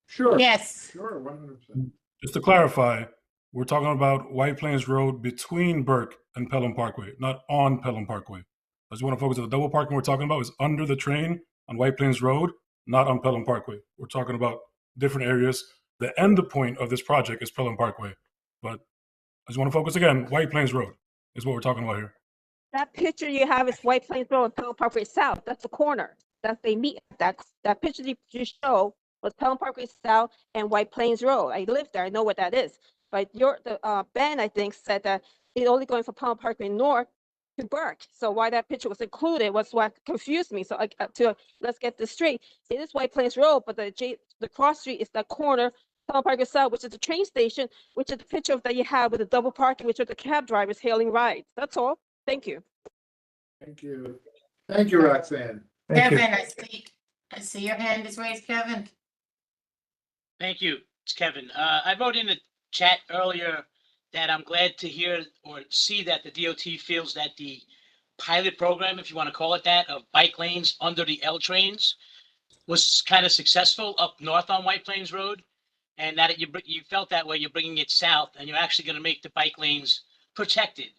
Sure. Yes. Sure, 100%. Just to clarify, we're talking about White Plains Road between Burke and Pelham Parkway, not on Pelham Parkway. I just want to focus on the double parking we're talking about is under the train on White Plains Road, not on Pelham Parkway. We're talking about different areas. The end point of this project is Pelham Parkway. But I just want to focus again, White Plains Road is what we're talking about here. That picture you have is White Plains Road and Pelham Parkway South. That's the corner that they meet. That picture you show was Pelham Parkway South and White Plains Road. I live there. I know what that is. But Ben, I think, said that it's only going from Pelham Parkway North to Burke. So why that picture was included was what confused me. So let's get this straight. It is White Plains Road, but the cross street is that corner, Pelham Parkway South, which is the train station, which is the picture that you have with the double parking, which are the cab drivers hailing rides. That's all. Thank you. Thank you. Thank you, Roxanne. Kevin, I see your hand is raised, Kevin. Thank you. It's Kevin. I wrote in the chat earlier that I'm glad to hear or see that the DOT feels that the pilot program, if you want to call it that, of bike lanes under the L trains was kind of successful up north on White Plains Road. And that you felt that way, you're bringing it south and you're actually going to make the bike lanes protected.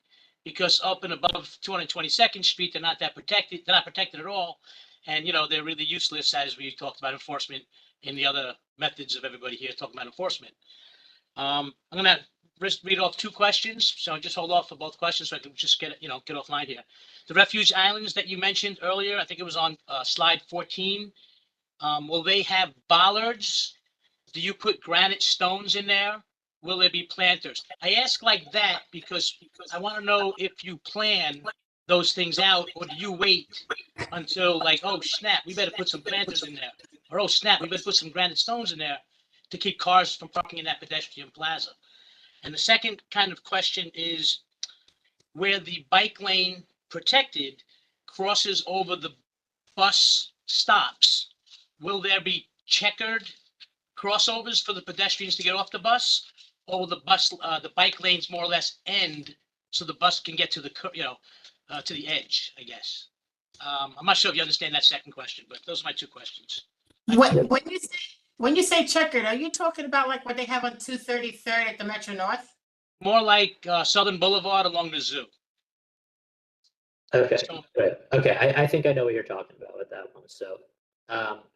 Because up and above 222nd Street, they're not that protected. They're not protected at all. And, they're really useless as we talked about enforcement in the other methods of everybody here talking about enforcement. I'm going to read off 2 questions. So just hold off for both questions so I can just get offline here. The refuge islands that you mentioned earlier, I think it was on slide 14. Will they have bollards? Do you put granite stones in there? Will there be planters? I ask like that because I want to know if you plan those things out, or do you wait until like, oh snap, we better put some planters in there, or oh snap, we better put some granite stones in there to keep cars from parking in that pedestrian plaza. And the second kind of question is where the bike lane protected crosses over the bus stops. Will there be checkered crossovers for the pedestrians to get off the bus? Or will the bike lanes more or less end so the bus can get to the, to the edge, I guess. I'm not sure if you understand that second question, but those are my 2 questions. When you say checkered, are you talking about like what they have on 233rd at the Metro North? More like Southern Boulevard along the zoo. Okay, great. Okay, I think I know what you're talking about with that one. So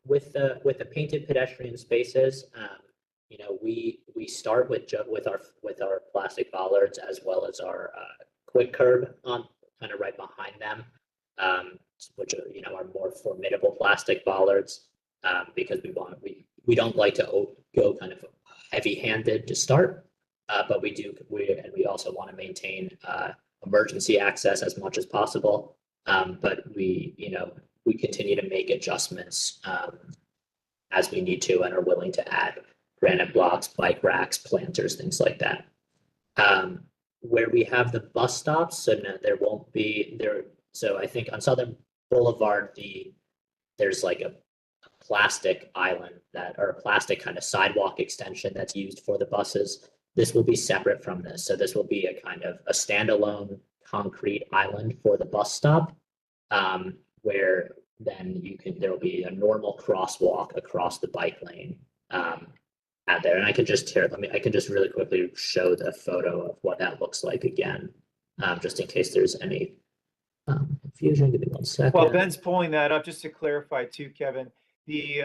with the painted pedestrian spaces, we start with our plastic bollards as well as our quick curb on kind of right behind them, which are more formidable plastic bollards because we don't like to go kind of heavy-handed to start, but we also want to maintain emergency access as much as possible. But we continue to make adjustments as we need to and are willing to add granite blocks, bike racks, planters, things like that. Where we have the bus stops, so no, there won't be there. So I think on Southern Boulevard, there's like a plastic island or a plastic kind of sidewalk extension that's used for the buses. This will be separate from this. So this will be a kind of a standalone concrete island for the bus stop, where then there will be a normal crosswalk across the bike lane out there. And I can just really quickly show the photo of what that looks like again, just in case there's any confusion. Give me 1 second. While Ben's pulling that up, just to clarify too, Kevin, the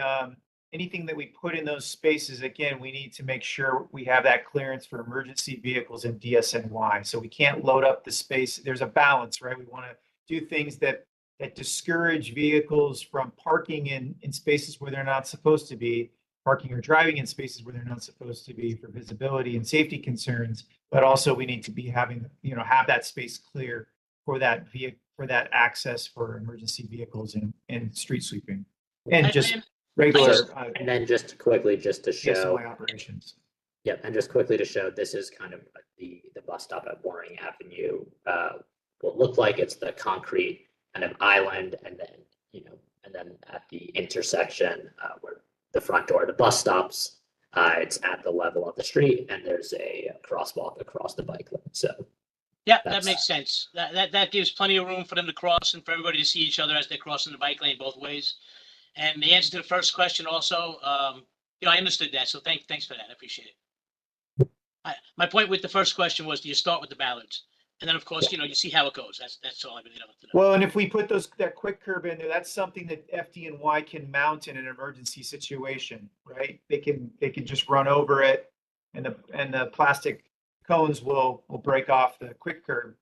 anything that we put in those spaces, again, we need to make sure we have that clearance for emergency vehicles and DSNY. So we can't load up the space. There's a balance, right? We want to do things that discourage vehicles from parking in spaces where they're not supposed to be, parking or driving in spaces where they're not supposed to be for visibility and safety concerns. But also we need to be have that space clear for that access for emergency vehicles and street sweeping. And just regular And then just quickly, just to show. PSOI operations. Yep, and just quickly to show, this is kind of the bus stop at Waring Avenue. Will look like it's the concrete kind of island, and then, you know, and then at the intersection where the front door of the bus stops, it's at the level of the street, and there's a crosswalk across the bike lane. So Yeah, that makes sense. That gives plenty of room for them to cross and for everybody to see each other as they're crossing the bike lane both ways. And the answer to the first question also, you know, I understood that. So thanks for that. I appreciate it. My point with the first question was, do you start with the ballards? And then, of course, you know, you see how it goes. That's all I really want to know. Well, and if we put that quick curb in there, that's something that FD&Y can mount in an emergency situation, right? They can just run over it, and the plastic cones will break off the quick curb.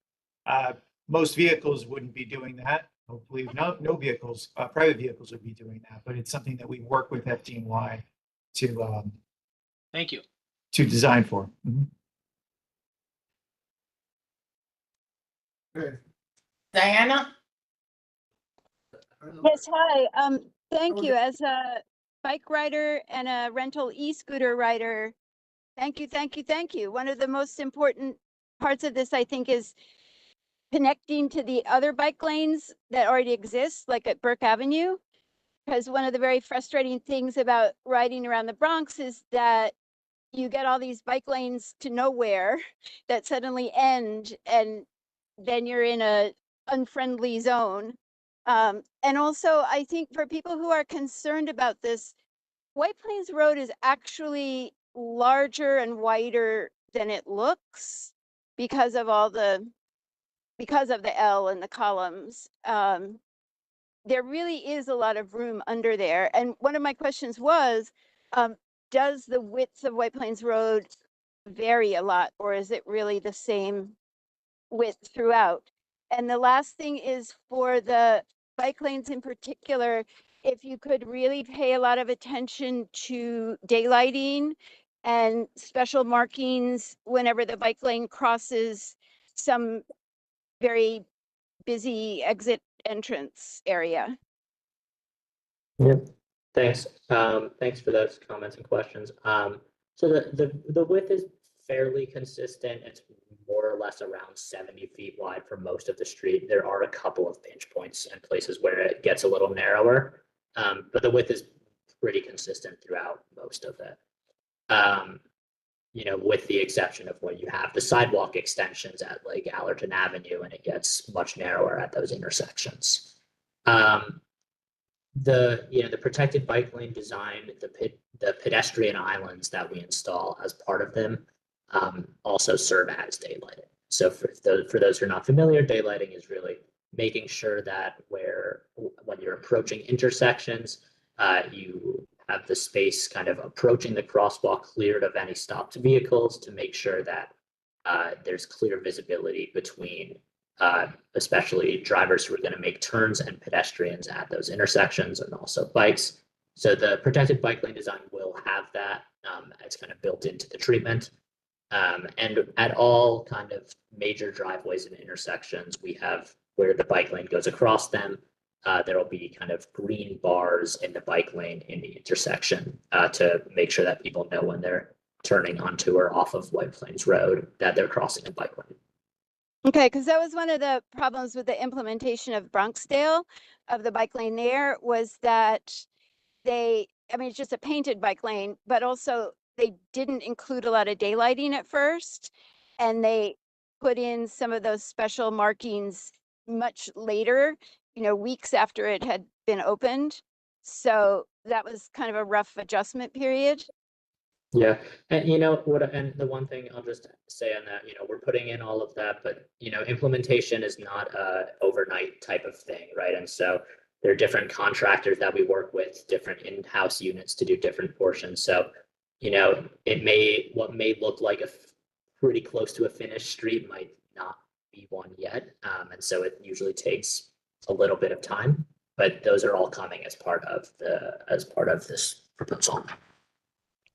Most vehicles wouldn't be doing that. Hopefully, no vehicles, private vehicles would be doing that. But it's something that we work with FD&Y to Thank you. to design for. Mhm. Diana? Yes, hi. Thank you. As a bike rider and a rental e-scooter rider, thank you. One of the most important parts of this, I think, is connecting to the other bike lanes that already exist, like at Burke Avenue. Because one of the very frustrating things about riding around the Bronx is that you get all these bike lanes to nowhere that suddenly end, and then you're in a unfriendly zone. And also, I think for people who are concerned about this, White Plains Road is actually larger and wider than it looks because of the L and the columns. There really is a lot of room under there. And one of my questions was, does the width of White Plains Road vary a lot, or is it really the same width throughout? And the last thing is for the bike lanes in particular, if you could really pay a lot of attention to daylighting and special markings whenever the bike lane crosses some very busy exit entrance area. Yeah, thanks. Thanks for those comments and questions. So the width is fairly consistent. It's more or less around 70 feet wide for most of the street. There are a couple of pinch points and places where it gets a little narrower, but the width is pretty consistent throughout most of it. You know, with the exception of when you have the sidewalk extensions at like Allerton Avenue, and it gets much narrower at those intersections. The protected bike lane design, the pedestrian islands that we install as part of them also serve as daylighting. So for those who are not familiar, daylighting is really making sure that when you're approaching intersections, you have the space kind of approaching the crosswalk cleared of any stopped vehicles to make sure that there's clear visibility between especially drivers who are going to make turns and pedestrians at those intersections, and also bikes. So the protected bike lane design will have that. It's kind of built into the treatment. And at all kind of major driveways and intersections, we have where the bike lane goes across them. There will be kind of green bars in the bike lane in the intersection to make sure that people know when they're turning onto or off of White Plains Road that they're crossing a bike lane. Okay, because that was one of the problems with the implementation of Bronxdale, of the bike lane there, was that it's just a painted bike lane, but also they didn't include a lot of daylighting at first, and they put in some of those special markings much later, weeks after it had been opened. So that was kind of a rough adjustment period. Yeah, and and the one thing I'll just say on that, we're putting in all of that, but implementation is not a overnight type of thing, right? And so there are different contractors that we work with, different in-house units to do different portions. So, what may look like a pretty close to a finished street might not be one yet, and so it usually takes a little bit of time. But those are all coming as part of this proposal.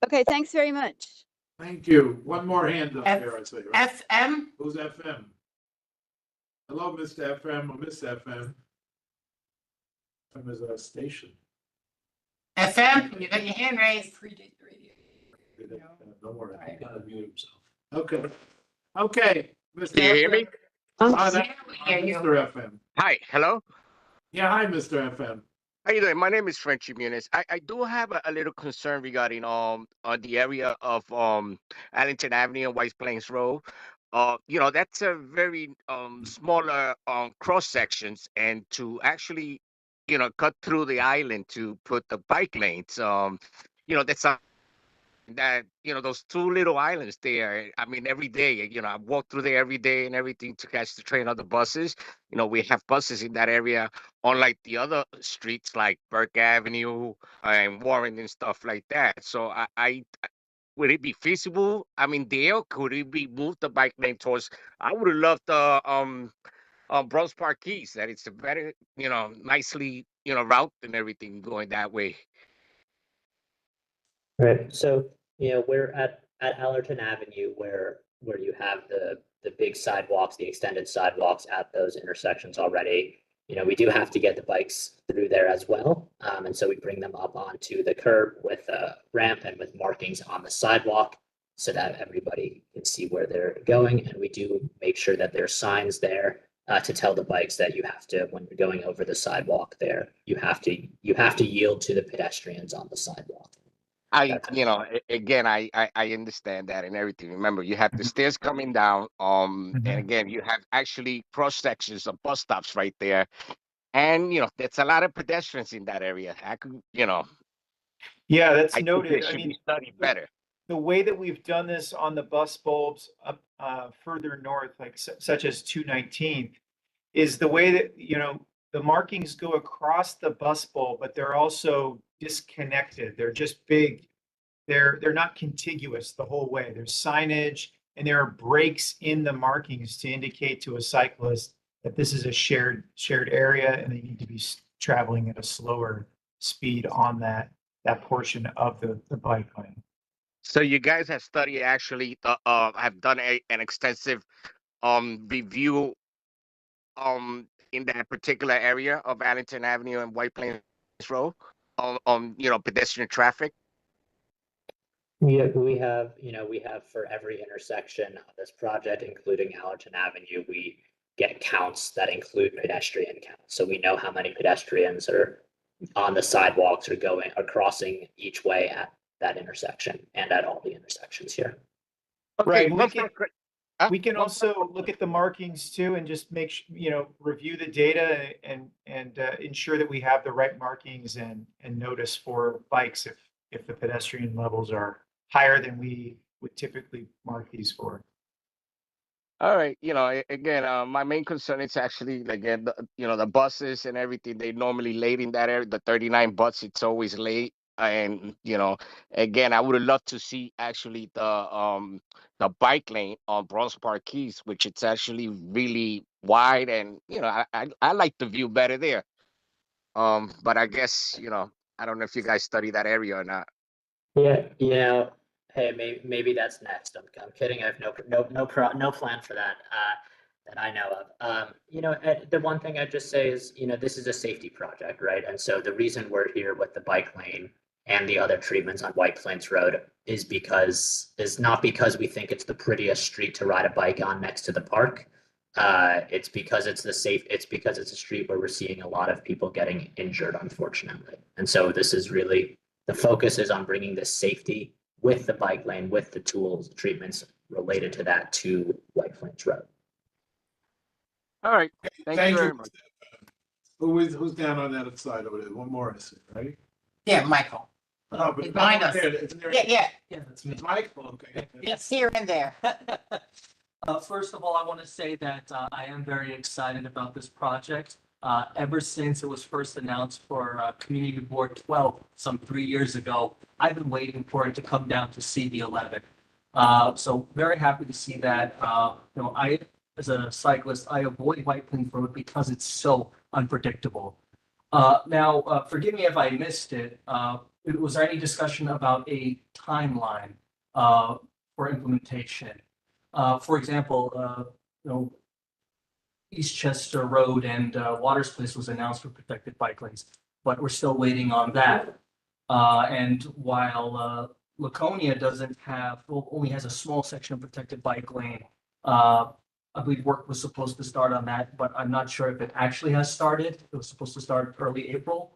Okay, thanks very much. Thank you. One more hand up there, I'd say. Right? FM? Who's FM? Hello, Mr. FM or Miss FM. FM is our station. FM, you got your hand raised. Predate the radio. Don't worry. Right. Gotta mute himself. Okay. Okay. Mr. Can you hear me? Oh, that's Yeah, we hear you. Mr. FM. Hi, hello. Yeah, hi, Mr. FM. How you doing? My name is Frenchy Muniz. I do have a little concern regarding the area of Allington Avenue and White Plains Road. That's a very smaller cross sections, and to actually cut through the island to put the bike lanes, that's those two little islands there. I mean, every day, I walk through there every day and everything to catch the train or the buses. We have buses in that area, unlike the other streets like Burke Avenue and Warren and stuff like that. So I would it be feasible? I mean, Dale, could it be moved the bike lane towards? I would have loved the Bronx Park Keys. That it's a better, nicely, route and everything going that way. Right. So, we're at Allerton Avenue where you have the big sidewalks, the extended sidewalks at those intersections already. We do have to get the bikes through there as well. And so we bring them up onto the curb with a ramp and with markings on the sidewalk so that everybody can see where they're going. And we do make sure that there's signs there to tell the bikes that you have to, when you're going over the sidewalk there, you have to yield to the pedestrians on the sidewalk. Again, I understand that and everything. Remember, you have the stairs coming down, and again, you have actually cross sections of bus stops right there, and there's a lot of pedestrians in that area. Yeah, that's I think noted. they I should mean, be studied better. the way that we've done this on the bus bulbs up further north, like such as 219, is the way that the markings go across the bus bulb, but they're also disconnected. They're just big. They're not contiguous the whole way. There's signage and there are breaks in the markings to indicate to a cyclist that this is a shared area and they need to be traveling at a slower speed on that portion of the bike lane. So you guys have studied actually, have done an extensive review in that particular area of Allington Avenue and White Plains Road on pedestrian traffic. We have for every intersection of this project, including Allerton Avenue, we get counts that include pedestrian counts. So we know how many pedestrians are on the sidewalks are crossing each way at that intersection and at all the intersections here. Right. We can also look at the markings too and just review the data and ensure that we have the right markings and notice for bikes if the pedestrian levels are higher than we would typically mark these for. All right, again, my main concern is actually again, the buses and everything. They normally late in that area. The 39 bus, it's always late, and again, I would have loved to see actually the bike lane on Bronx Park Keys, which it's actually really wide, and I like the view better there. But I guess I don't know if you guys study that area or not. Yeah, hey, maybe that's next. I'm kidding. I have no plan for that that I know of. The one thing I'd just say is, this is a safety project, right? And so the reason we're here with the bike lane and the other treatments on White Plains Road is not because we think it's the prettiest street to ride a bike on next to the park. It's because it's because it's a street where we're seeing a lot of people getting injured, unfortunately. And so this is really, the focus is on bringing this safety with the bike lane, with the tools, treatments related to that to White Plains Road. All right. Thank you very much. Who's down on that side over there? One more, I see, right? Yeah, Michael. Oh, but Behind us. isn't there? Yeah. Yeah, that's me. It's Michael, okay. Yes, here and there. First of all, I want to say that I am very excited about this project. Ever since it was first announced for Community Board 12 some 3 years ago, I've been waiting for it to come down to CB11. So very happy to see that. I, as a cyclist, I avoid White Plains Road because it's so unpredictable. Now, forgive me if I missed it. Was there any discussion about a timeline for implementation? For example, Eastchester Road and Waters Place was announced for protected bike lanes, but we're still waiting on that. And while Laconia doesn't have, well, only has a small section of protected bike lane, I believe work was supposed to start on that, but I'm not sure if it actually has started. It was supposed to start early April.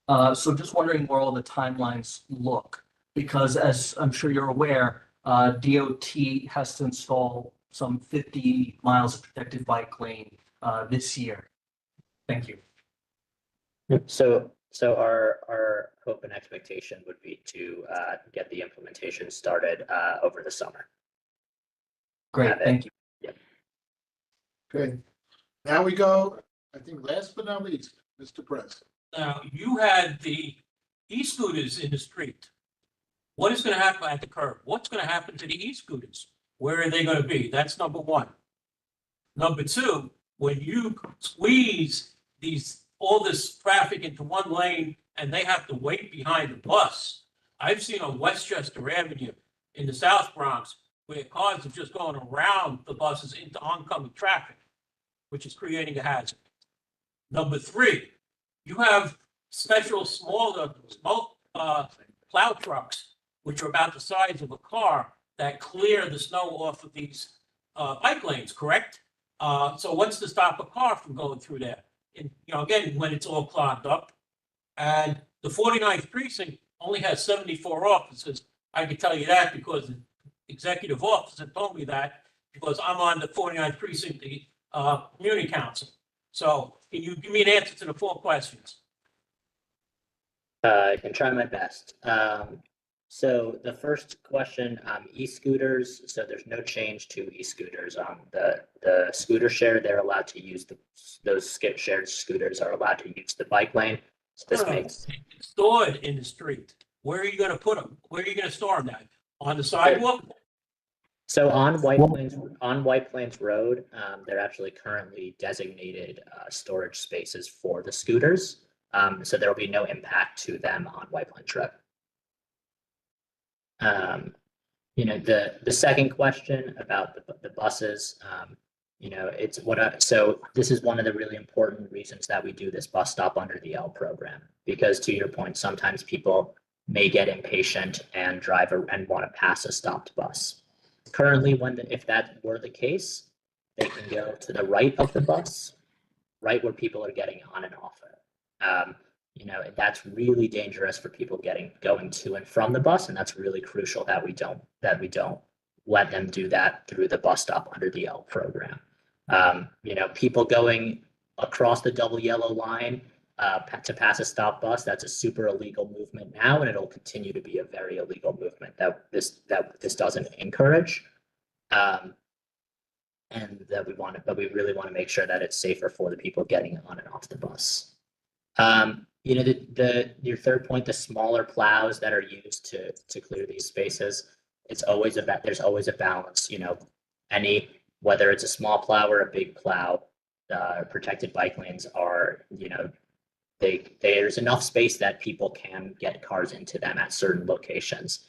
So just wondering where all the timelines look, because as I'm sure you're aware, DOT has to install some 50 miles of protected bike lane this year. Thank you. So our hope and expectation would be to get the implementation started over the summer. Great, thank you. Yep. Okay, now we go, I think last but not least, Mr. Perez. Now, you had the e-scooters in the street. What is going to happen at the curb? What's going to happen to the e-scooters? Where are they going to be? That's number one. Number two, when you squeeze all this traffic into one lane and they have to wait behind the bus. I've seen on Westchester Avenue in the South Bronx where cars are just going around the buses into oncoming traffic, which is creating a hazard. Number three, you have special smaller plow trucks, which are about the size of a car, that clear the snow off of these bike lanes, correct? So what's to stop a car from going through there? And, again, when it's all clogged up. And the 49th precinct only has 74 officers. I can tell you that because the executive officer told me that, because I'm on the 49th precinct, the community council. So can you give me an answer to the 4 questions? I can try my best. So the first question, e-scooters. So there's no change to e-scooters. The scooter share, they're allowed to use those shared scooters are allowed to use the bike lane. So this makes stored in the street. Where are you going to put them? Where are you going to store them? At? On the sidewalk? So on White Plains Road, they're actually currently designated storage spaces for the scooters. So there will be no impact to them on White Plains Road. The second question about the buses, it's so this is one of the really important reasons that we do this bus stop under the L program, because to your point, sometimes people may get impatient and drive and want to pass a stopped bus. Currently, if that were the case, they can go to the right of the bus, right where people are getting on and off it. That's really dangerous for people going to and from the bus, and that's really crucial that we don't let them do that through the bus stop under the L program. People going across the double yellow line to pass a stop bus, that's a super illegal movement now, and it'll continue to be a very illegal movement that this doesn't encourage. And that we really want to make sure that it's safer for the people getting on and off the bus. Your third point, the smaller plows that are used to clear these spaces, there's always a balance. Whether it's a small plow or a big plow, protected bike lanes are, there's enough space that people can get cars into them at certain locations.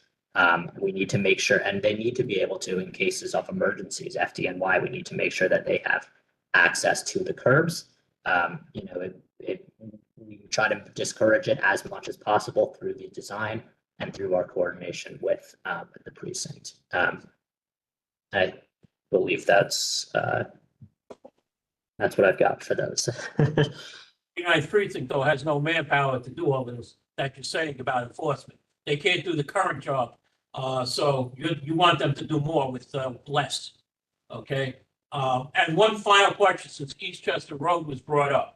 We need to make sure, and they need to be able to, in cases of emergencies, FDNY, we need to make sure that they have access to the curbs. We try to discourage it as much as possible through the design and through our coordination with the precinct. I believe that's what I've got for those. The 49th precinct, though, has no manpower to do all this that you're saying about enforcement. They can't do the current job. So you want them to do more with less. Okay. And one final question, since Eastchester Road was brought up.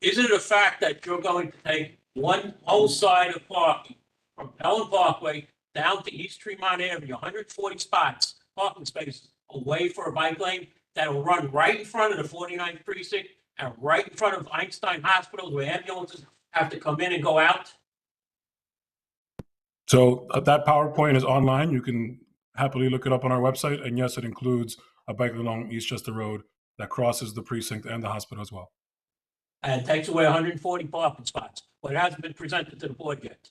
Is it a fact that you're going to take one whole side of parking from Pelham Parkway down to East Tremont Avenue, 140 spots, parking spaces, away for a bike lane that will run right in front of the 49th precinct and right in front of Einstein Hospital, where ambulances have to come in and go out? So that PowerPoint is online. You can happily look it up on our website. And yes, it includes a bike along Eastchester Road that crosses the precinct and the hospital as well. And takes away 140 parking spots, but it hasn't been presented to the board yet.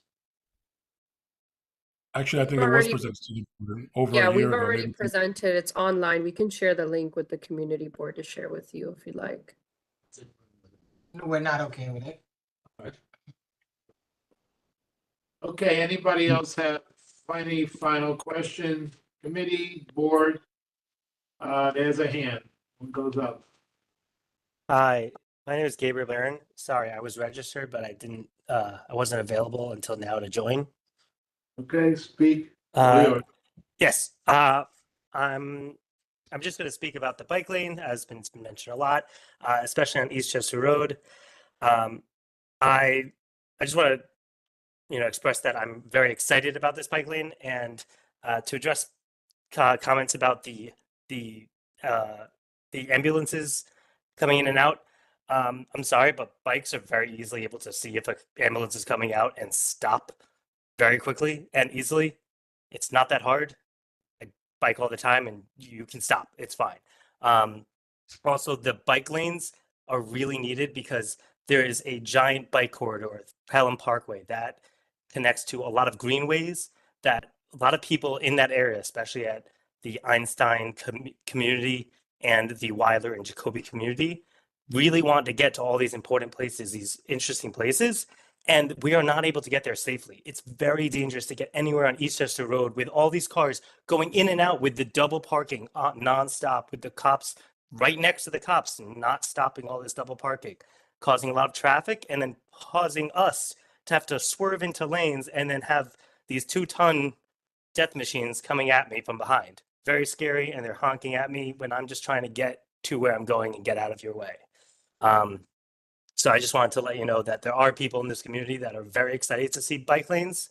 Actually, I think We've it was already- presented to the board over Yeah, a year we've ago. already maybe. presented. It's online. We can share the link with the community board to share with you if you'd like. We're not okay with it. Okay, anybody else have any final question? Committee, board? There's a hand. One goes up. Hi, my name is Gabriel Barron. Sorry, I was registered, but I wasn't available until now to join. Okay, speak. Yes, I'm just going to speak about the bike lane, as been mentioned a lot, especially on East Chester Road. I just want to, express that I'm very excited about this bike lane, and to address comments about the ambulances coming in and out. I'm sorry, but bikes are very easily able to see if an ambulance is coming out and stop very quickly and easily. It's not that hard. I bike all the time and you can stop. It's fine. Also, the bike lanes are really needed because there is a giant bike corridor, Pelham Parkway, that connects to a lot of greenways that a lot of people in that area, especially at the Einstein community and the Weiler and Jacoby community, really want to get to all these important places, these interesting places, and we are not able to get there safely. It's very dangerous to get anywhere on East Chester Road with all these cars going in and out with the double parking nonstop, with the cops right next to the cops and not stopping all this double parking, causing a lot of traffic and then causing us to have to swerve into lanes and then have these 2-ton death machines coming at me from behind. Very scary, and they're honking at me when I'm just trying to get to where I'm going and get out of your way. So I just wanted to let you know that there are people in this community that are very excited to see bike lanes,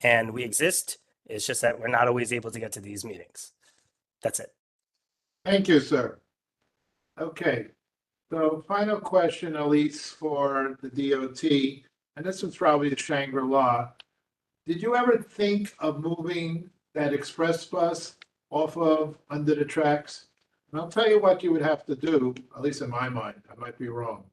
and we exist. It's just that we're not always able to get to these meetings. That's it. Thank you, sir. Okay, so final question, Elise, for the DOT, and this was probably the Shangri-La. Did you ever think of moving that express bus off of under the tracks? And I'll tell you what you would have to do, at least in my mind, I might be wrong.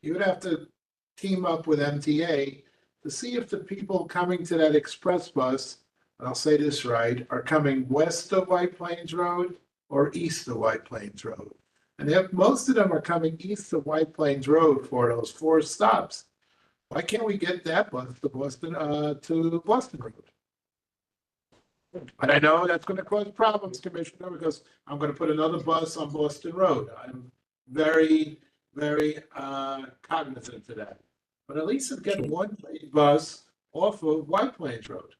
You would have to team up with MTA to see if the people coming to that express bus, and I'll say this right, are coming west of White Plains Road or east of White Plains Road. And if most of them are coming east of White Plains Road for those 4 stops, why can't we get that bus to Boston Road? But I know that's going to cause problems, Commissioner, because I'm going to put another bus on Boston Road. I'm very, very cognizant of that. But at least get one bus off of White Plains Road.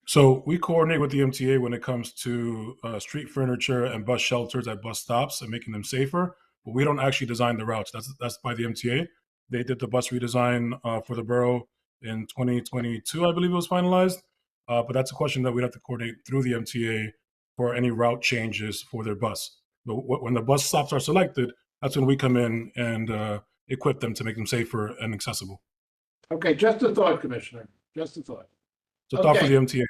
So we coordinate with the MTA when it comes to street furniture and bus shelters at bus stops and making them safer. But we don't actually design the routes. That's by the MTA. They did the bus redesign for the borough in 2022, I believe it was finalized. But that's a question that we'd have to coordinate through the MTA for any route changes for their bus. But when the bus stops are selected, that's when we come in and equip them to make them safer and accessible. Okay, just a thought, Commissioner, just a thought. So thought for the MTA.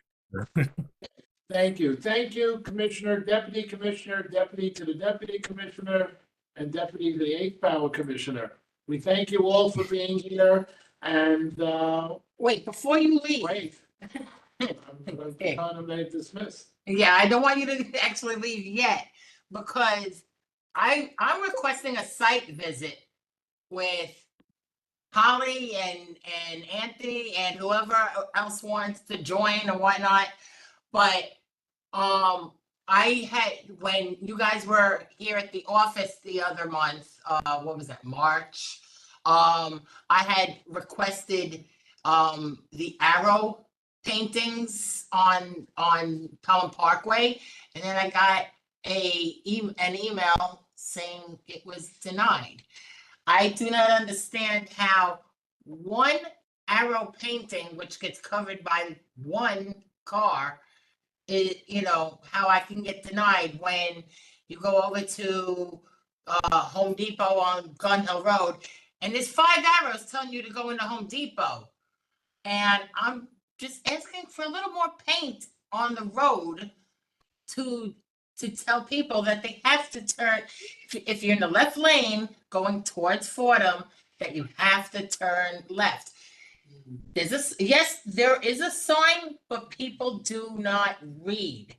Thank you. Thank you, Commissioner, Deputy Commissioner, Deputy to the Deputy Commissioner, and Deputy to the 8th Power Commissioner. We thank you all for being here, and Wait, before you leave. Wait. I'm trying to dismiss. Yeah, I don't want you to actually leave yet, because I'm requesting a site visit with Holly and Anthony and whoever else wants to join or whatnot. But I had, when you guys were here at the office the other month, what was that, March? I had requested the arrow paintings on Pelham Parkway, and then I got an email saying it was denied. I do not understand how one arrow painting, which gets covered by one car, is, how I can get denied when you go over to Home Depot on Gun Hill Road, and there's 5 arrows telling you to go into Home Depot. And I'm just asking for a little more paint on the road to tell people that they have to turn, if you're in the left lane going towards Fordham, that you have to turn left. Yes, there is a sign, but people do not read.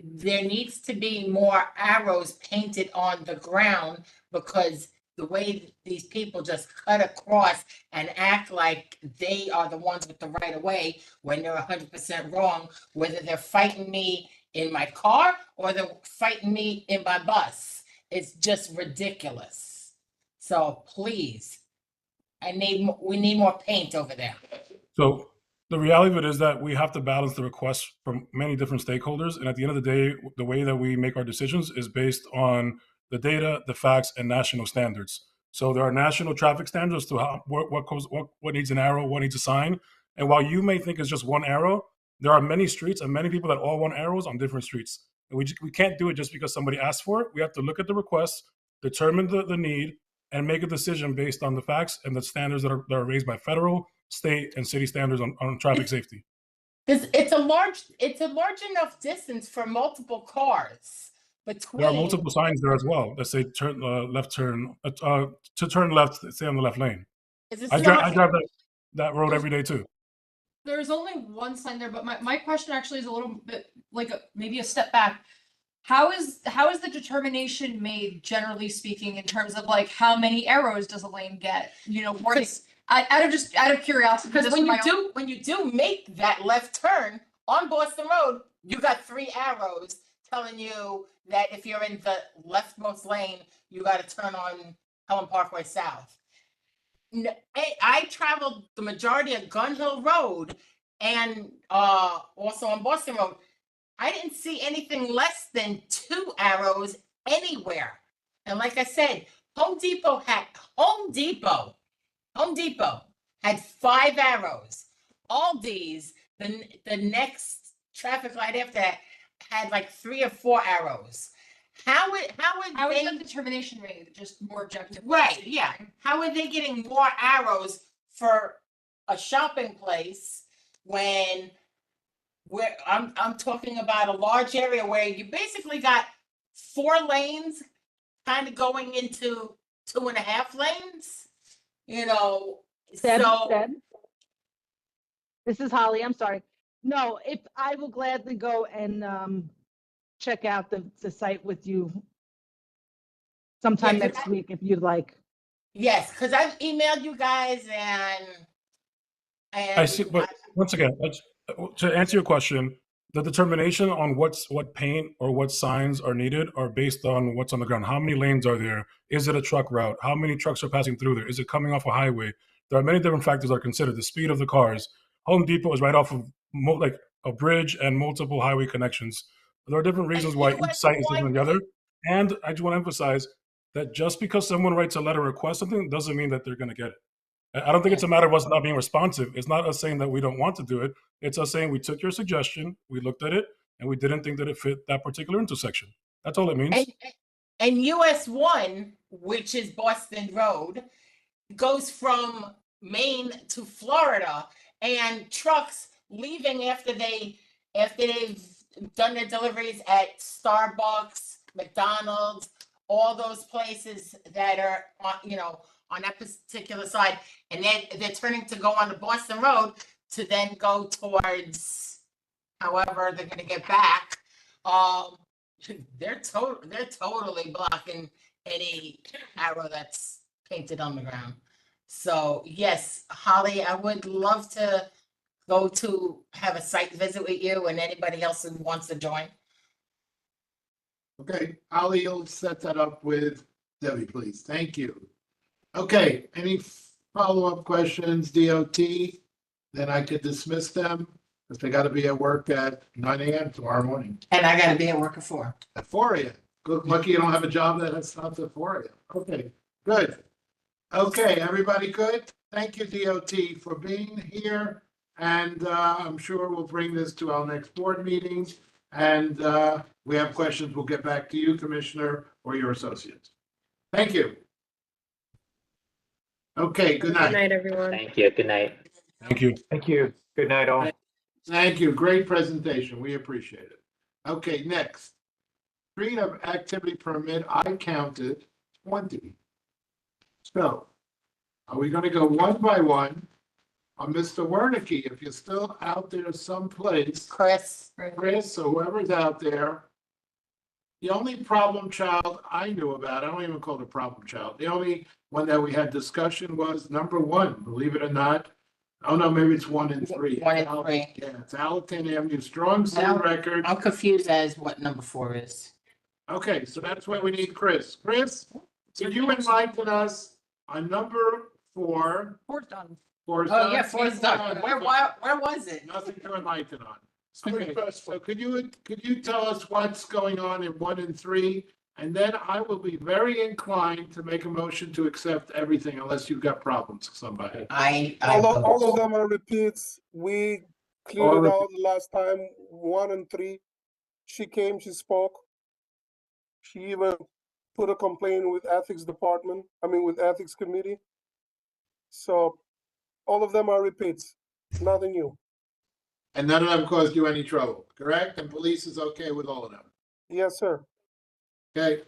There needs to be more arrows painted on the ground because the way these people just cut across and act like they are the ones with the right of way when they're 100% wrong, whether they're fighting me in my car or they're fighting me in my bus. It's just ridiculous. So please, we need more paint over there. So the reality of it is that we have to balance the requests from many different stakeholders. And at the end of the day, the way that we make our decisions is based on the data, the facts, and national standards. So there are national traffic standards to how, what needs an arrow, what needs a sign. And while you may think it's just one arrow, there are many streets and many people that all want arrows on different streets. And we can't do it just because somebody asked for it. We have to look at the request, determine the need, and make a decision based on the facts and the standards that are raised by federal, state, and city standards on traffic safety. It's a large enough distance for multiple cars between. There are multiple signs there as well that say turn left turn to turn left, stay on the left lane. I drive that road every day too. There's only one sign there, but my question actually is a little bit like maybe a step back. How is the determination made, generally speaking, in terms of like how many arrows does a lane get? You know, out of curiosity. Because when you do make that left turn on Boston Road, you got 3 arrows telling you that if you're in the leftmost lane, you got to turn on Helen Parkway South. I traveled the majority of Gun Hill Road and also on Boston Road. I didn't see anything less than 2 arrows anywhere. And like I said, Home Depot had 5 arrows. Aldi's, the next traffic light after that, had like 3 or 4 arrows. How is that determination made? Just more objective. Right, yeah. How are they getting more arrows for a shopping place when I'm talking about a large area where you basically got 4 lanes kind of going into 2.5 lanes? You know, This is Holly. I'm sorry. No, if I will gladly go and check out the site with you sometime next week if you'd like. Yes, because I've emailed you guys and I see, but once again, to answer your question, the determination on what paint or what signs are needed are based on what's on the ground. How many lanes are there? Is it a truck route? How many trucks are passing through there? Is it coming off a highway? There are many different factors that are considered. The speed of the cars. Home Depot is right off of like a bridge and multiple highway connections. There are different reasons why each site is different than the other. And I just want to emphasize that just because someone writes a letter or requests something doesn't mean that they're going to get it. I don't think it's a matter of us not being responsive. It's not us saying that we don't want to do it. It's us saying we took your suggestion, we looked at it, and we didn't think that it fit that particular intersection. That's all it means. And US 1, which is Boston Road, goes from Maine to Florida, and trucks leaving after they've done their deliveries at Starbucks, McDonald's, all those places that are on that particular side, and they're turning to go on the Boston Road to then go towards however they're going to get back. They're totally blocking any arrow that's painted on the ground. So yes, Holly, I would love to go to have a site visit with you and anybody else who wants to join. Okay, Holly, you'll set that up with Debbie, please. Thank you. Okay, any follow-up questions, DOT? Then I could dismiss them because they got to be at work at 9 a.m. tomorrow morning. And I got to be at work at 4. At 4 a.m. Good, lucky you don't have a job that starts at 4 a.m. Okay, good. Okay, everybody good? Thank you, DOT, for being here. And I'm sure we'll bring this to our next board meeting. And we have questions, we'll get back to you, Commissioner, or your associates. Thank you. Okay, good night. Good night, everyone. Thank you. Good night. Thank you. Thank you. Good night, all. Thank you. Great presentation. We appreciate it. Okay, next. Screen of activity permit, I counted 20. So, are we going to go one by one Mr. Wernicke, if you're still out there someplace, Chris, Chris, or whoever's out there, the only problem child I knew about, I don't even call it a problem child, the only one that we had discussion was number one, believe it or not. Oh, no, maybe it's 1 and 3. 1 and 3. Yeah, it's Allerton Avenue, strong suit Now, record. I'm confused as what number 4 is. Okay, so that's where we need Chris. Chris, could you enlighten us on number 4? 4's done. 4's Oh, done? yeah, 4's done. Where was it? Nothing to enlighten on. Okay, so could you tell us what's going on in 1 and 3? And then I will be very inclined to make a motion to accept everything unless you've got problems with somebody. All of them are repeats. We cleared it out last time, 1 and 3. She came, she spoke. She even put a complaint with ethics department, with ethics committee. So all of them are repeats, nothing new. And none of them caused you any trouble, correct? And police is okay with all of them? Yes, sir. Okay.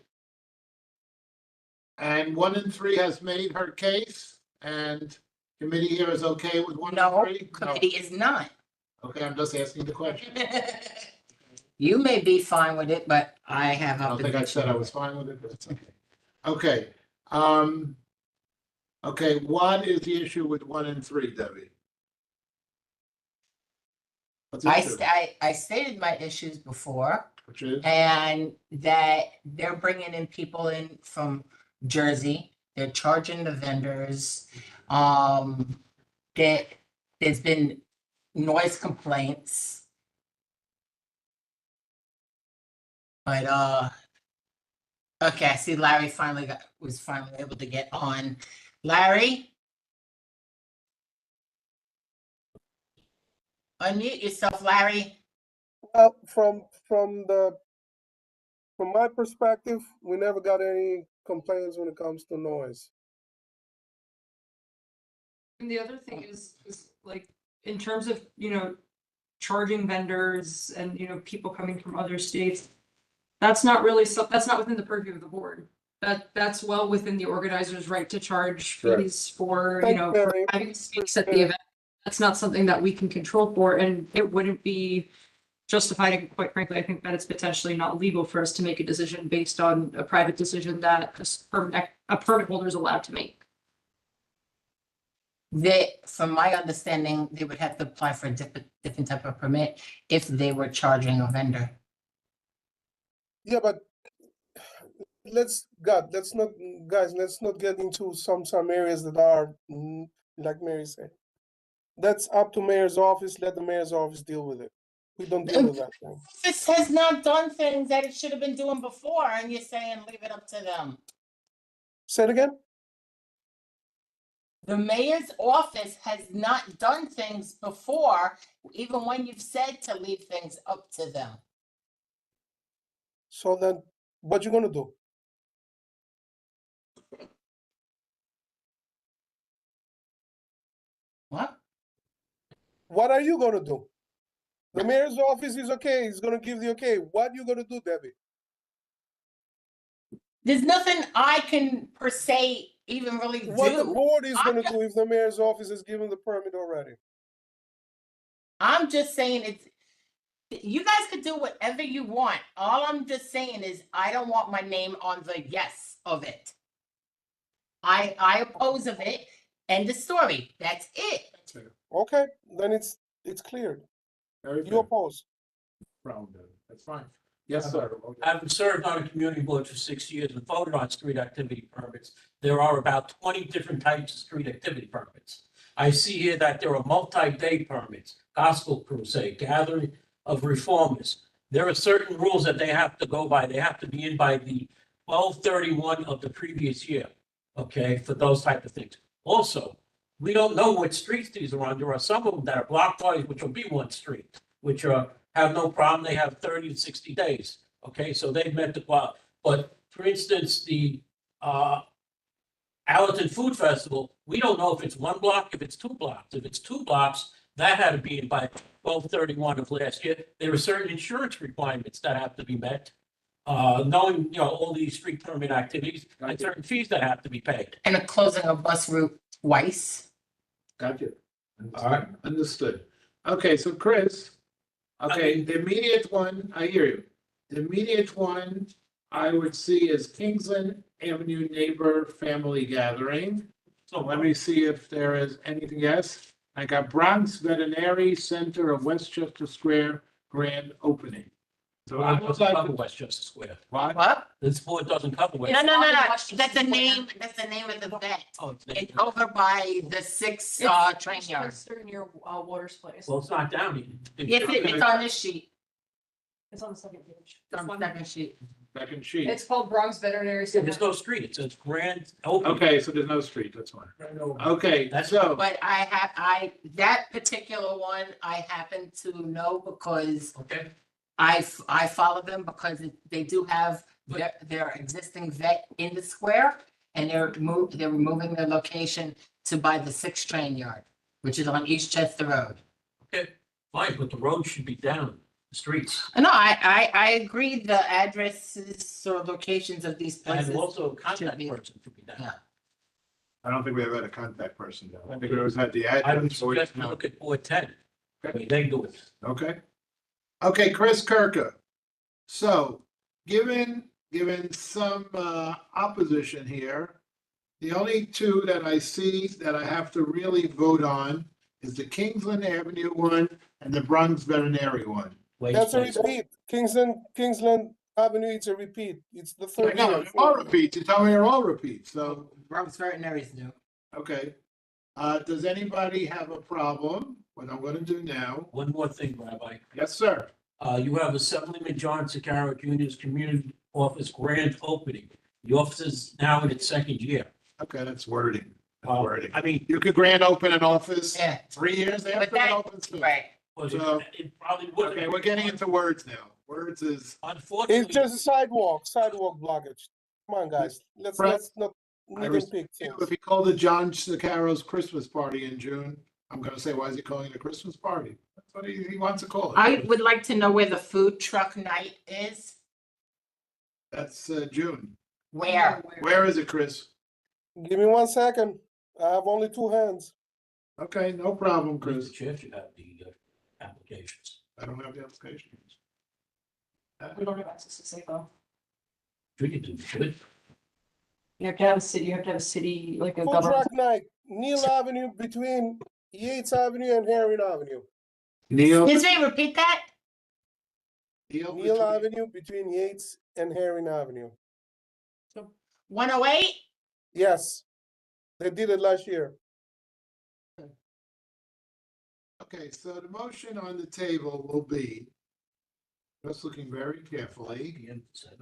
And 1 and 3 has made her case, and committee here is okay with 1 and 3? Committee is not. Okay, I'm just asking the question. You may be fine with it, but I have. I don't think I said I was fine with it, but it's okay. Okay, okay, what is the issue with 1 and 3, Debbie? What's the issue? I stated my issues before. Which is? And that they're bringing in people in from Jersey. They're charging the vendors. That there's been noise complaints. But okay, I see Larry was finally able to get on. Larry? Unmute yourself, Larry. Well, from my perspective, we never got any complaints when it comes to noise. And the other thing is like, in terms of, charging vendors and, people coming from other states, that's not within the purview of the board. That's well within the organizer's right to charge fees for, for having space at the event. That's not something that we can control for, and it wouldn't be justified, and quite frankly, I think that it's potentially not legal for us to make a decision based on a private decision that a permit holder is allowed to make. From my understanding, they would have to apply for a different type of permit if they were charging a vendor. Yeah, but let's not get into some areas that are, like Mary said. That's up to mayor's office. Let the mayor's office deal with it. We don't deal with that thing. This has not done things that it should have been doing before, and you're saying leave it up to them. Say it again? The mayor's office has not done things before, even when you've said to leave things up to them. So then, what you gonna do? What? What are you gonna do? The mayor's office is okay. He's gonna give the okay. What are you gonna do, Debbie? There's nothing I can per se even really do. What the board is gonna do if the mayor's office has given the permit already? I'm just saying you guys could do whatever you want. All I'm just saying is I don't want my name on the yes of it. I oppose of it. End of story. That's it. Okay, then it's cleared. You oppose. That's fine. Yes, sir. Having served on a community board for 6 years and voted on street activity permits, there are about 20 different types of street activity permits. I see here that there are multi-day permits, gospel crusade, gathering of reformers. There are certain rules that they have to go by. They have to be in by the 12/31 of the previous year, okay, for those type of things. Also, we don't know what streets these are on. There are some of them that are block parties, which will be one street, which have no problem. They have 30 to 60 days. Okay, so they've met the block. But for instance, the Allerton Food Festival, we don't know if it's 1 block, if it's 2 blocks. If it's 2 blocks, that had to be in by 12/31 of last year. There are certain insurance requirements that have to be met. Knowing, all these street permit activities and certain fees that have to be paid. And a closing a bus route twice. Gotcha. All right, understood. Okay, so Chris, okay, the immediate one, I hear you. The immediate one I would see is Kingsland Avenue Neighbor Family Gathering. So let me see if there is anything else. I got Bronx Veterinary Center of Westchester Square grand opening. So I It would doesn't like cover to, Westchester Square. what? This board doesn't cover No, Westchester. no, no, no, that's the name of the vet. Oh, it's It's over by the six, train yard. Near, Waters Place. Well, it's not down here. Yes, it's on this sheet, It's on the second page. it's on the second sheet. Second sheet. It's called Bronx Veterinary Yeah, Center. There's no street. It says grand opening. Okay, so there's no street, that's fine. Grand opening. Okay, so, But that particular one, I happen to know because Okay. I follow them because they do have their existing vet in the square. And they're removing their location to by the sixth train yard, which is on East Chester Road. Okay, fine, but the road should be down, the streets. No, I agree, the addresses or locations of these places. And also a contact should be- person should be down. Yeah. I don't think we ever had a contact person though. I think we always had the I would address. so we- suggest you look at board 10. I mean, they do it. Okay. Okay, Chris Kirka. So, given some opposition here, the only two that I see that I have to really vote on is the Kingsland Avenue one and the Bronx Veterinary one. That's a repeat. Kingsland Avenue, it's a repeat. It's the third No, year. they're all repeats. You tell me they're all repeats, so, Bronx Veterinary is new. okay. Does anybody have a problem? What I'm gonna do now? One more thing, Rabbi. Yes, sir. You have Assemblyman John Sakara Jr.'s community office grand opening. The office is now in its second year. Okay, that's wording. That's wording. I mean, You could grand open an office Yeah. 3 years But after it that, opens. right, was So- it probably would. Okay, we're getting into words now. Words is, Unfortunately. It's just a sidewalk blockage. Come on, guys. Let's Fred, not I nitpick respect you. things. If he called it John Sacaro's Christmas party in June, I'm gonna say, why is he calling it a Christmas party? That's what he wants to call it. I would like to know where the food truck night is, That's June. where? Where is it, Chris? Give me 1 second. I have only 2 hands. Okay, no problem, Mr. Chris. Chair should have the applications. I don't have the applications. We don't have access to SAFO. Should you do, should? You have to have a city, like a Food government. truck night, Neil Avenue between Yates Avenue and Herring Avenue. Neil, Excuse me, repeat that? Neil Avenue between Yates and Herring Avenue. 108? Yes, they did it last year. Okay, so the motion on the table will be, just looking very carefully,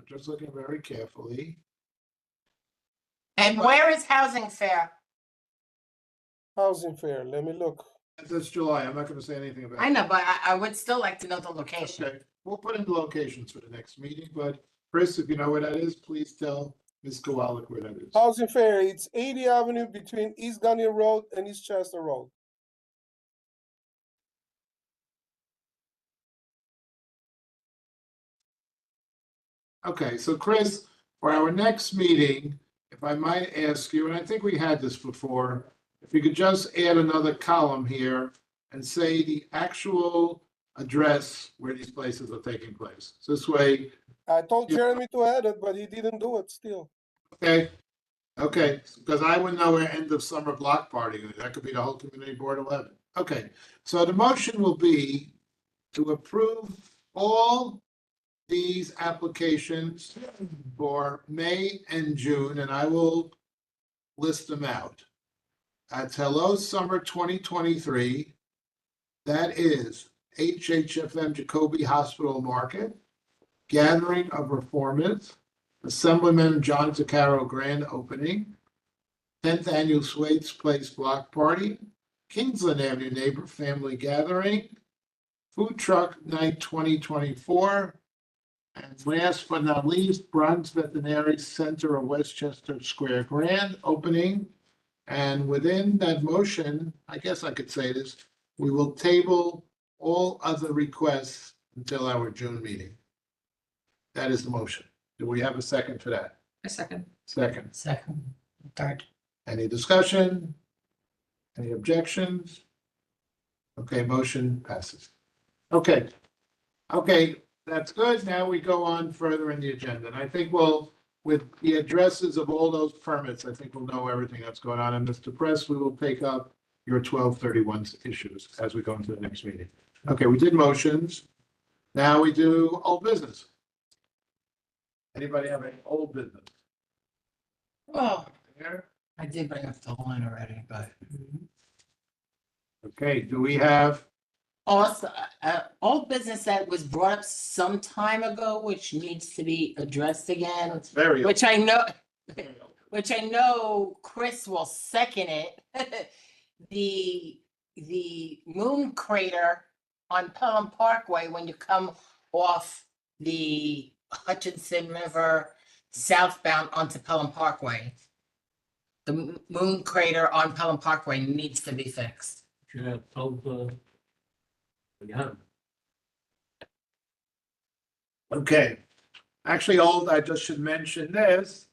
just looking very carefully. And where is housing fair? Housing fair, let me look. That's July. I'm not gonna say anything about it. I know, but I would still like to know the location. Okay, we'll put in the locations for the next meeting, but Chris, if you know where that is, please tell Ms. Kowalik where that is. Housing fair, it's 80 Avenue between East Gunion Road and East Chester Road. Okay, so Chris, for our next meeting, if I might ask you, and I think we had this before, if you could just add another column here and say the actual address where these places are taking place. So this way, I told Jeremy to add it, but he didn't do it still. okay, because I would know where end of summer block party, is. That could be the whole community board 11. Okay, so the motion will be to approve all these applications for May and June, and I will list them out. That's Hello Summer 2023. That is HHFM Jacoby Hospital Market, Gathering of Reformers, Assemblyman John Zaccaro Grand Opening, 10th Annual Swaits Place Block Party, Kingsland Avenue Neighbor Family Gathering, Food Truck Night 2024, and last but not least, Bronx Veterinary Center of Westchester Square Grand Opening. And within that motion, I guess I could say this, we will table all other requests until our June meeting. That is the motion. Do we have a second for that? A second. Second. Second, third. Any discussion? Any objections? Okay, motion passes. Okay. Okay, that's good. Now we go on further in the agenda. And I think with the addresses of all those permits, I think we'll know everything that's going on. And Mr. Press, we will take up your 1231 issues as we go into the next meeting. Okay, we did motions. Now we do old business. Anybody have any old business? Oh, There? I did bring up the line already, but. Okay, do we have, Also, old business that was brought up some time ago, which needs to be addressed again, very old. which I know Chris will second it. The moon crater on Pelham Parkway, when you come off the Hutchinson River southbound onto Pelham Parkway. The moon crater on Pelham Parkway needs to be fixed. Yeah, yeah. Okay, actually, I just should mention this.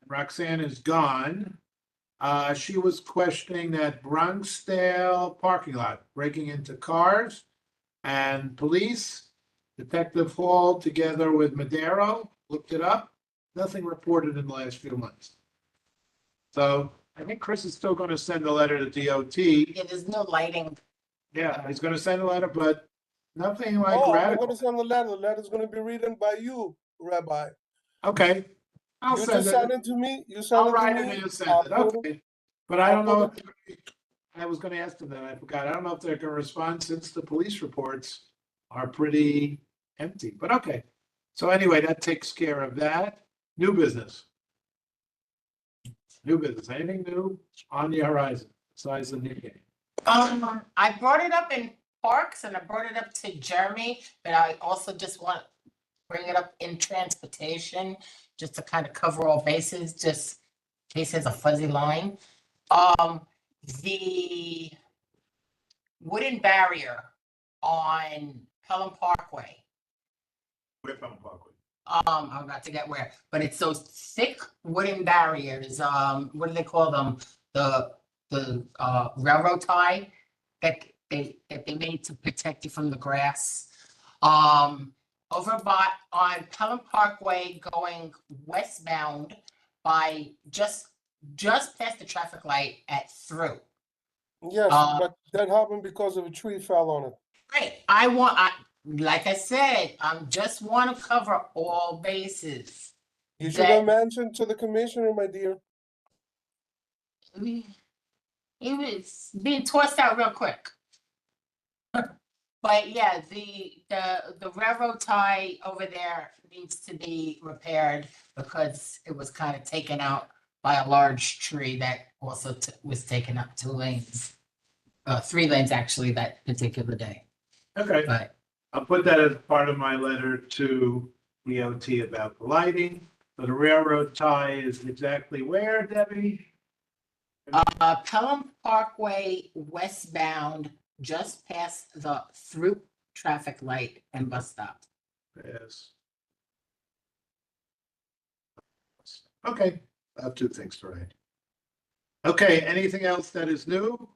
Roxanne is gone. She was questioning that Bronxdale parking lot, breaking into cars. And police, Detective Hall, together with Madero, looked it up. Nothing reported in the last few months. So I think Chris is still going to send a letter to DOT. Yeah, there's no lighting. Yeah, he's going to send a letter, but nothing like Oh, I'm not radical. gonna send the letter. The letter's gonna be written by you, Rabbi. Okay. I'll You send just it. send it to me. You send I'll it to write it me. and you send I'll it. put Okay. But I don't I'll know. put If I was going to ask them that. I forgot. I don't know if they're going to respond since the police reports are pretty empty, but okay. So anyway, that takes care of that. New business. New business. Anything new on the horizon besides the new game? I brought it up in parks and I brought it up to Jeremy, but I also just want to bring it up in transportation, just to kind of cover all bases, just in case there's a fuzzy line. The wooden barrier on Pelham Parkway. Where Pelham Parkway? I'm about to get where, but it's those thick wooden barriers, what do they call them? The railroad tie that they made to protect you from the grass. Over on Pelham Parkway going westbound by just past the traffic light at through. Yes, but that happened because of a tree fell on it. Great, like I said, just want to cover all bases. You should have mentioned to the commissioner, my dear. It was being tossed out real quick. But yeah, the railroad tie over there needs to be repaired because it was kind of taken out by a large tree that also was taken up 2 lanes. 3 lanes actually that particular day. Okay. But I'll put that as part of my letter to DOT about the lighting. So the railroad tie is exactly where, Debbie? Pelham Parkway westbound, just past the through traffic light and bus stop. Yes. Okay, I have 2 things to write. Okay, anything else that is new?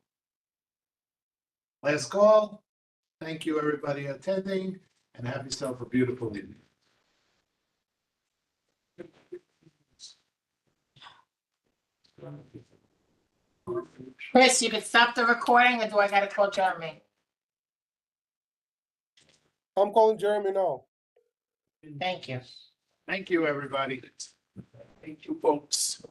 Last call. Thank you, everybody attending, and have yourself a beautiful evening. Chris, you can stop the recording, or do I gotta call Jeremy? I'm calling Jeremy now. Thank you. Thank you, everybody. Thank you, folks.